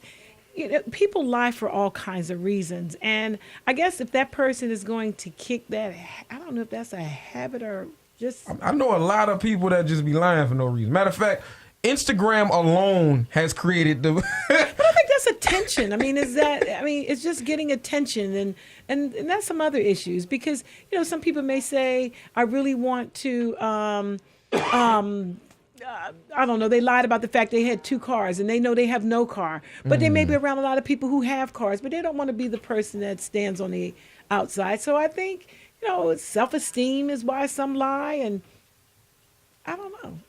people lie for all kinds of reasons. And I guess if that person is going to kick that, I don't know if that's a habit or just... I know a lot of people that just be lying for no reason. Matter of fact, Instagram alone has created the... But I think that's attention. It's just getting attention and that's some other issues because, some people may say, I really want to... I don't know, they lied about the fact they had 2 cars and they know they have no car. But they may be around a lot of people who have cars, but they don't want to be the person that stands on the outside. So I think, self-esteem is why some lie. And I don't know.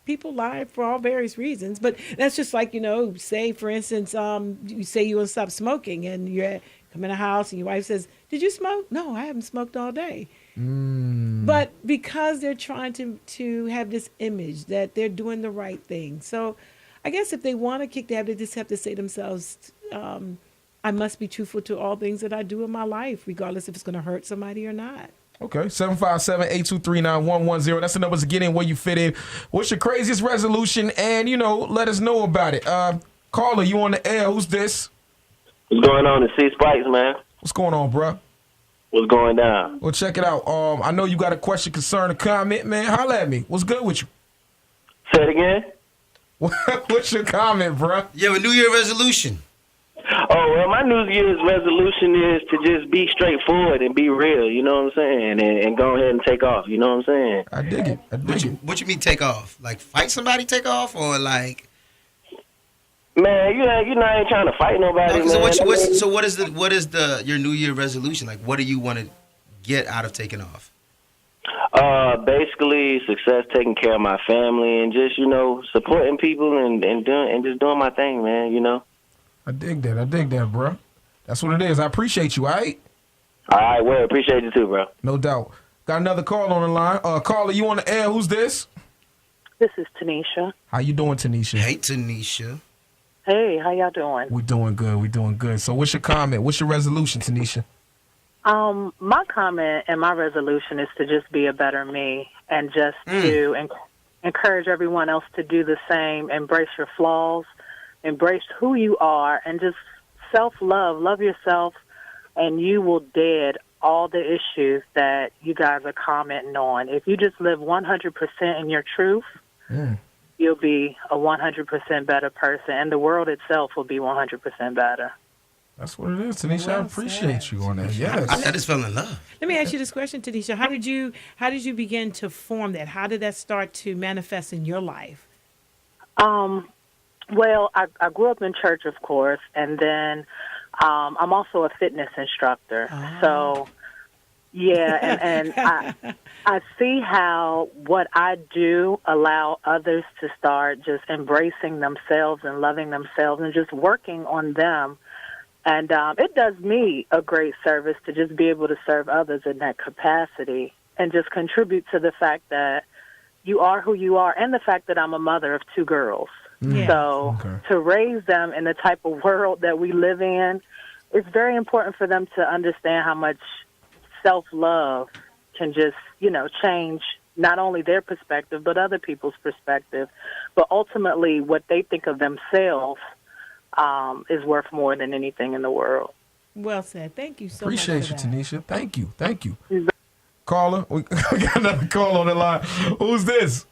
People lie for all various reasons. But that's just like, say, for instance, you say you want to stop smoking and you come in a house and your wife says, did you smoke? No, I haven't smoked all day. But because they're trying to have this image that they're doing the right thing. So I guess if they want to kick the habit, they just have to say to themselves, I must be truthful to all things that I do in my life, regardless if it's going to hurt somebody or not. Okay, 757-823-9110. That's the number to get in where you fit in. What's your craziest resolution? And, let us know about it. Caller, you on the air. Who's this? What's going on? It's C Spikes, man. What's going on, bro? What's going down? Well, check it out. I know you got a question, concern, or comment, man. Holla at me. What's good with you? Say it again. What's your comment, bro? You have a New Year resolution. Oh, well, my New Year's resolution is to just be straightforward and be real, you know what I'm saying? And go ahead and take off, you know what I'm saying? I dig it. What you mean take off? Like fight somebody, take off, or like? Man, I ain't trying to fight nobody. No, so what is your New Year resolution? Like, what do you want to get out of taking off? Basically, success, taking care of my family, and just supporting people and just doing my thing, man. I dig that, bro. That's what it is. I appreciate you. All right. All right, well, appreciate you too, bro. No doubt. Got another call on the line. Caller, you on the air? Who's this? This is Tanisha. How you doing, Tanisha? Hey, Tanisha. Hey, how y'all doing? We doing good. So what's your comment? What's your resolution, Tanisha? My comment and my resolution is to just be a better me and just to encourage everyone else to do the same. Embrace your flaws, embrace who you are, and just self-love. Love yourself, and you will dead all the issues that you guys are commenting on. If you just live 100% in your truth, you'll be a 100% better person, and the world itself will be 100% better. That's what it is, Tanisha. Well, I appreciate you on that. Yes. I just fell in love. Let me ask you this question, Tanisha. How did you begin to form that? How did that start to manifest in your life? Well, I grew up in church, of course, and then I'm also a fitness instructor. Oh. So, yeah, and I see how what I do allow others to start just embracing themselves and loving themselves and just working on them. And it does me a great service to just be able to serve others in that capacity and just contribute to the fact that you are who you are and the fact that I'm a mother of 2 girls. Yeah. So to raise them in the type of world that we live in, it's very important for them to understand how much self-love can just, change not only their perspective but other people's perspective. But ultimately what they think of themselves is worth more than anything in the world. Well said. Thank you so Appreciate much. Appreciate you, Tanisha. Thank you. Caller, we got another call on the line. Who's this?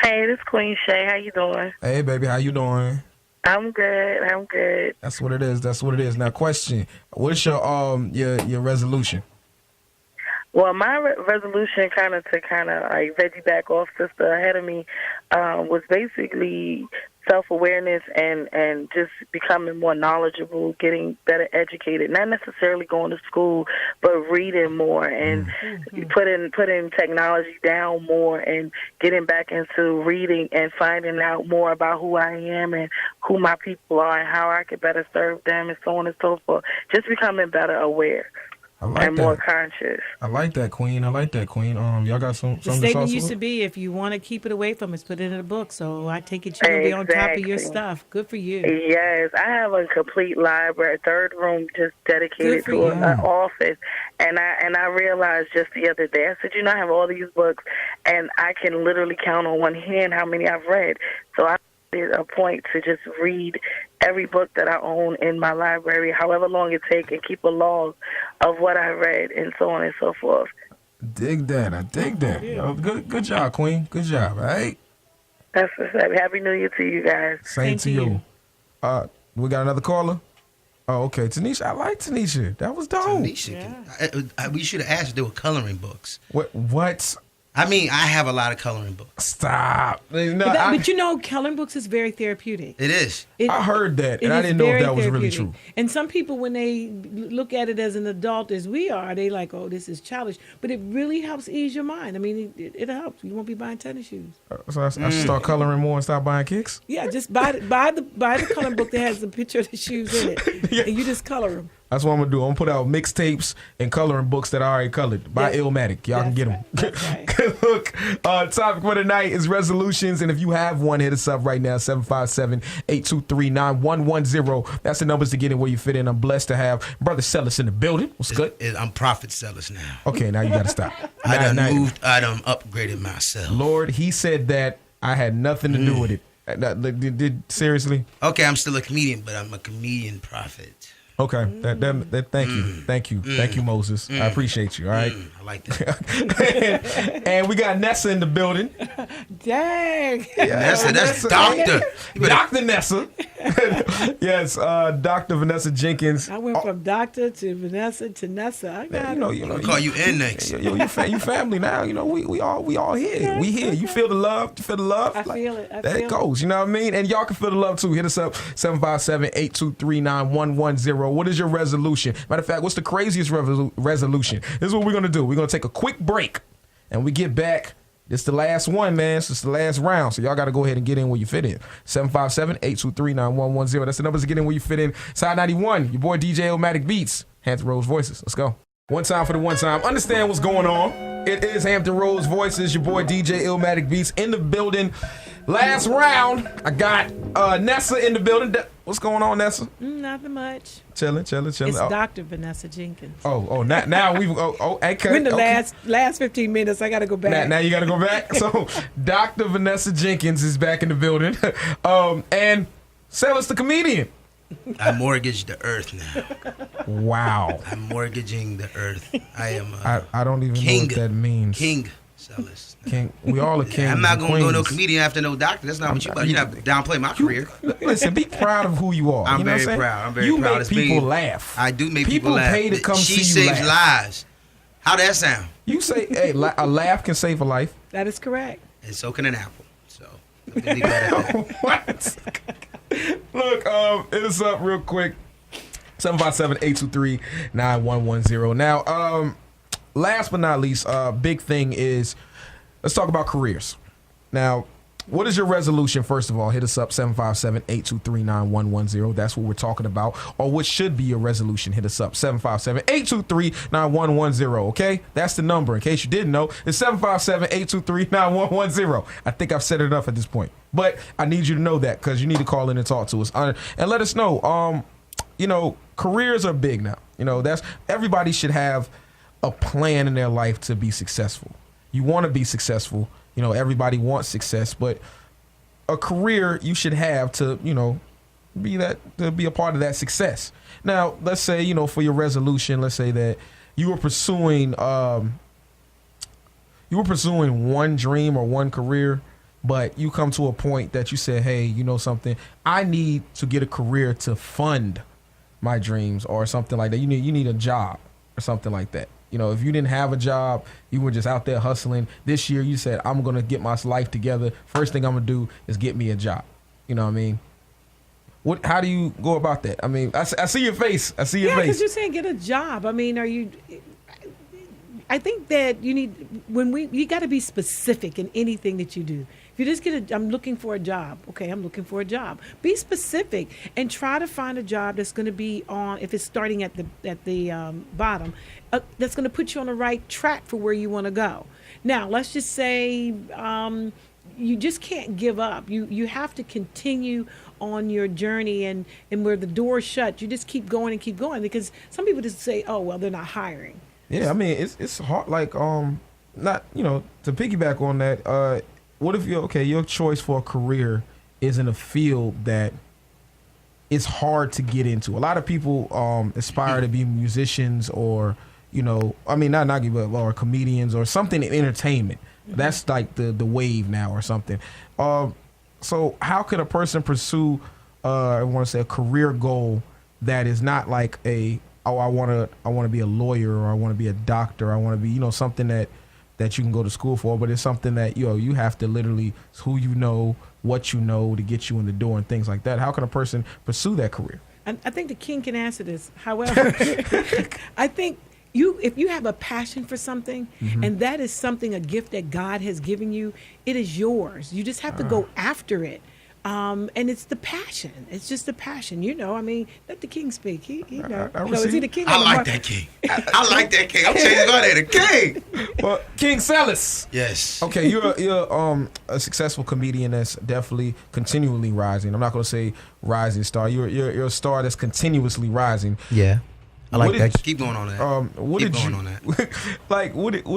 Hey, this is Queen Shay. How you doing? Hey, baby. How you doing? I'm good. That's what it is. Now, question. What's your resolution? Well, my resolution kind of like veggie back off sister ahead of me was basically self-awareness and just becoming more knowledgeable, getting better educated, not necessarily going to school, but reading more and putting technology down more and getting back into reading and finding out more about who I am and who my people are and how I could better serve them and so on and so forth. Just becoming better aware. And more conscious. I like that, Queen. Y'all got something The statement used to be, if you want to keep it away from us, put it in a book. So I take it you're going to be on top of your stuff. Good for you. Yes. I have a complete library, 3rd room just dedicated to an office. And I realized just the other day, I said, I have all these books, and I can literally count on one hand how many I've read. So I made a point to just read every book that I own in my library, however long it takes, and keep a log of what I read and so on and so forth. I dig that. Yo, good job, Queen. Good job, all right? That's what's up. Happy New Year to you guys. Same to you. We got another caller? Oh, okay. Tanisha, I like Tanisha. That was dope. Tanisha, we should have asked if there were coloring books. What? I mean, I have a lot of coloring books. Stop. No, but coloring books is very therapeutic. It is. I heard that, and I didn't know if that was really true. And some people, when they look at it as an adult, as we are, they like, oh, this is childish. But it really helps ease your mind. I mean, it helps. You won't be buying tennis shoes. So I should start coloring more and stop buying kicks? Yeah, just buy the coloring book that has a picture of the shoes in it, and you just color them. That's what I'm going to do. I'm going to put out mixtapes and coloring books that are already colored by Illmatic. Y'all can get them. That's right. Look, topic for tonight is resolutions. And if you have one, hit us up right now, 757-823-9110. That's the numbers to get in where you fit in. I'm blessed to have Brother Silas in the building. What's good? I'm Prophet Silas now. Okay, now you got to stop. I done upgraded myself. Lord, he said that I had nothing to do with it. Seriously? Okay, I'm still a comedian, but I'm a comedian prophet. Okay, thank you, Moses. I appreciate you. All right, I like that. And we got Nessa in the building. Dang, Nessa, that's Doctor. Dr. Nessa. Yes, Dr. Vanessa Jenkins. I went from Doctor to Vanessa to Nessa. I got it. Call you in next. You family now. We all here. We here. You feel the love. I feel it. There it goes. You know what I mean? And y'all can feel the love too. Hit us up 757-823-9110. What is your resolution? Matter of fact, what's the craziest resolution? This is what we're going to do. We're going to take a quick break. and we get back. This the last one, man. This is the last round. So y'all got to go ahead and get in where you fit in. 757-823-9110. That's the numbers to get in where you fit in. Side 91, your boy DJ Illmatic Beats. Hampton Roads Voices. Let's go. One time for the one time. Understand what's going on. It is Hampton Roads Voices. Your boy DJ Illmatic Beats in the building. Last round, I got Nessa in the building. What's going on, Nessa? Nothing much. Chilling. It's Dr. Vanessa Jenkins. Now we've okay. We're in the last 15 minutes. I got to go back. Now you got to go back. So Dr. Vanessa Jenkins is back in the building, and Silas the comedian. I mortgage the earth now. Wow. I'm mortgaging the earth. I am. I don't even know what that means. King Silas. King. We all are kings. I'm not going to go no queens. comedian after no doctor. That's not what you. You're not downplay my career. Listen, be proud of who you are. I'm you know very proud. I'm very you proud. You make people laugh. I do make people laugh. People pay to come she see you saves laugh. lives. How that sound? You say, hey, a laugh can save a life. That is correct. And so can an apple. So let me leave that at that. What? Look, hit us up real quick. 757-823-9110. Now, last but not least, big thing is, let's talk about careers. Now, what is your resolution? First of all, hit us up, 757-823-9110. That's what we're talking about. Or what should be your resolution? Hit us up, 757-823-9110, okay? That's the number, in case you didn't know. It's 757-823-9110. I think I've said it enough at this point. But I need you to know that, because you need to call in and talk to us. And let us know, careers are big now. Everybody should have a plan in their life to be successful. You want to be successful. Everybody wants success, but a career you should have to, be a part of that success. Now, let's say, for your resolution, let's say that you were pursuing one dream or one career, but you come to a point that you say, hey, you know something, I need to get a career to fund my dreams or something like that. You need a job or something like that. If you didn't have a job, you were just out there hustling. This year you said, I'm going to get my life together. First thing I'm going to do is get me a job. You know what I mean? How do you go about that? I mean, I see your face. I see your face. Yeah, because you're saying get a job. I mean, I think that you got to be specific in anything that you do. If you just I'm looking for a job. Okay, I'm looking for a job. Be specific and try to find a job that's going to be on, if it's starting at the bottom, that's going to put you on the right track for where you want to go. Now, let's just say you just can't give up. You have to continue on your journey, and where the door's shut, you just keep going and keep going, because some people just say, oh, well, they're not hiring. Yeah, I mean, it's hard, not, to piggyback on that, what if your choice for a career is in a field that is hard to get into? A lot of people aspire to be musicians or, or comedians or something in entertainment. Mm-hmm. That's like the wave now or something. So how could a person pursue, I want to say, a career goal that is not like I want to be a lawyer, or I want to be a doctor, or I want to be, something that you can go to school for, but it's something that you have to literally, who what you know to get you in the door and things like that. How can a person pursue that career? I think the king can answer this. However, I think if you have a passion for something, mm-hmm. and that is something, a gift that God has given you, it is yours. You just have to go after it. And it's the passion. It's just the passion. Let the king speak. He is he the king? I like that king. I like that king. I'm changing my name to king. Well, King Silas. Yes. Okay, you're a successful comedian that's definitely continually rising. I'm not going to say rising star. You're a star that's continuously rising. Yeah. I like that. Keep going on that. What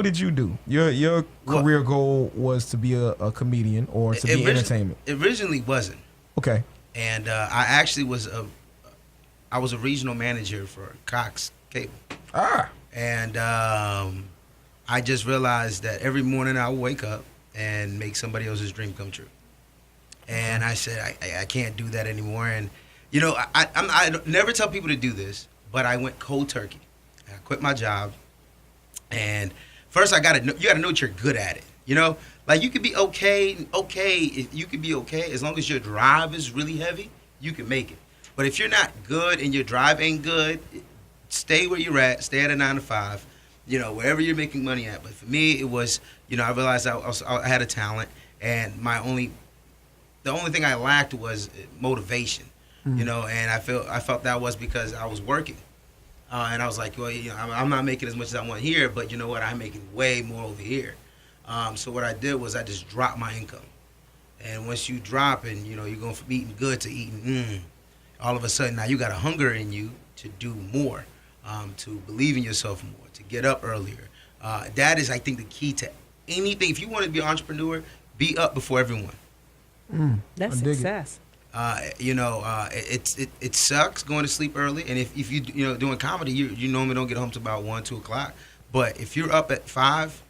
did you do? Your career goal was to be a comedian or to be entertainment? It originally wasn't. Okay. And I actually was a regional manager for Cox Cable. And I just realized that every morning I would wake up and make somebody else's dream come true. And I said, I can't do that anymore. And, I never tell people to do this, but I went cold turkey. I quit my job, and first you got to know what you're good at it. Like you could be okay. You could be okay as long as your drive is really heavy. You can make it. But if you're not good and your drive ain't good, stay where you're at. Stay at a 9 to 5, wherever you're making money at. But for me, it was, I realized I had a talent, and the only thing I lacked was motivation, and I felt that was because I was working. And I was like, well, I'm not making as much as I want here, but you know what? I'm making way more over here. So what I did was I just dropped my income. And once you drop and, you're going from eating good to eating, all of a sudden now you got a hunger in you to do more, to believe in yourself more, to get up earlier. That is, I think, the key to anything. If you want to be an entrepreneur, be up before everyone. That's success. It sucks going to sleep early, and if you doing comedy, you normally don't get home to about 1-2 o'clock. But if you're up at 5,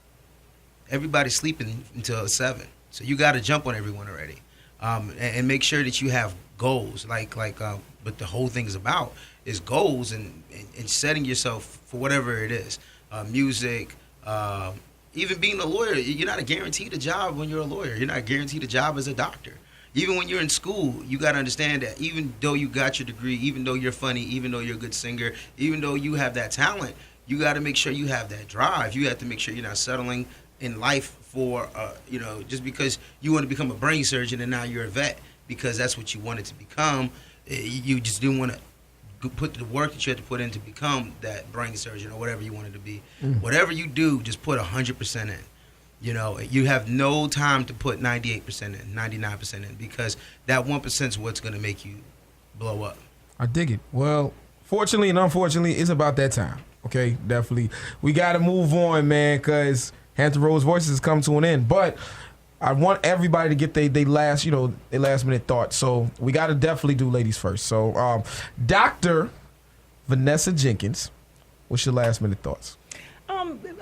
everybody's sleeping until 7. So you got to jump on everyone already, and make sure that you have goals. What the whole thing is about is goals and setting yourself for whatever it is. Music, even being a lawyer. You're not guaranteed a job when you're a lawyer. You're not guaranteed a job as a doctor. Even when you're in school, you got to understand that even though you got your degree, even though you're funny, even though you're a good singer, even though you have that talent, you got to make sure you have that drive. You have to make sure you're not settling in life for, just because you want to become a brain surgeon and now you're a vet because that's what you wanted to become. You just didn't want to put the work that you had to put in to become that brain surgeon or whatever you wanted to be. Whatever you do, just put 100% in. You have no time to put 98% in, 99% in, because that 1% is what's going to make you blow up. I dig it. Well, fortunately and unfortunately, it's about that time. Okay, definitely. We got to move on, man, because Hampton Roads Voices has come to an end. But I want everybody to get their last minute thoughts. So we got to definitely do ladies first. So, Dr. Vanessa Jenkins, what's your last minute thoughts?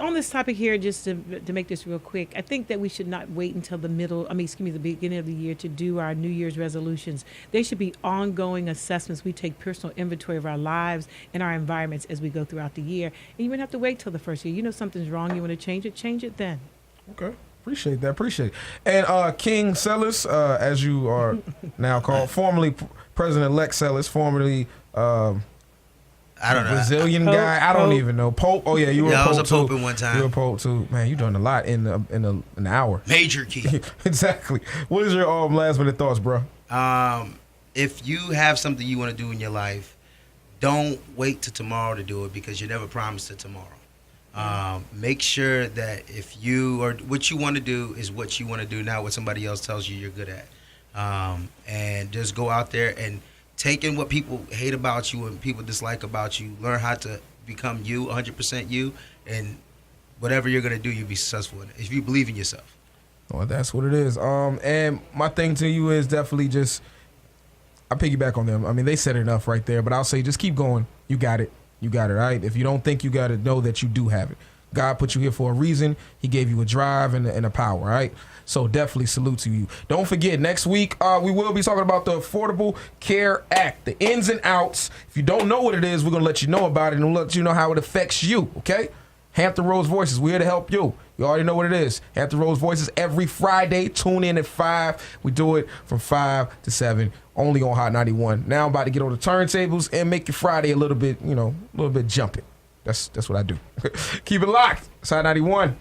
On this topic here, just to make this real quick, I think that we should not wait until the beginning of the year to do our New Year's resolutions. They should be ongoing assessments. We take personal inventory of our lives and our environments as we go throughout the year. And you wouldn't have to wait till the first year. Something's wrong, you want to change it then. Okay. Appreciate it. And King Silas, as you are now called, formerly President-elect Silas, formerly... I don't know. Brazilian guy. I don't even know. Pope. Oh yeah, you were a Pope. I was a Pope too. at one time. You were a Pope too. Man, you done a lot in an hour. Major key. Exactly. What is your last minute thoughts, bro? If you have something you want to do in your life, don't wait till tomorrow to do it because you never promised it tomorrow. Make sure that what you want to do is what you want to do, not what somebody else tells you you're good at. And just go out there and take in what people hate about you and people dislike about you. Learn how to become you, 100% you, and whatever you're going to do, you'll be successful in it if you believe in yourself. Well, that's what it is. And my thing to you is definitely I piggyback on them. I mean, they said enough right there, but I'll say just keep going. You got it. Right? If you don't think you got it, know that you do have it. God put you here for a reason. He gave you a drive and a power, right? So definitely salute to you. Don't forget, next week we will be talking about the Affordable Care Act, the ins and outs. If you don't know what it is, we're going to let you know about it and we'll let you know how it affects you, okay? Hampton Roads Voices, we're here to help you. You already know what it is. Hampton Roads Voices every Friday. Tune in at 5. We do it from 5 to 7, only on Hot 91. Now I'm about to get on the turntables and make your Friday a little bit jumping. That's what I do. Keep it locked. It's Hot 91.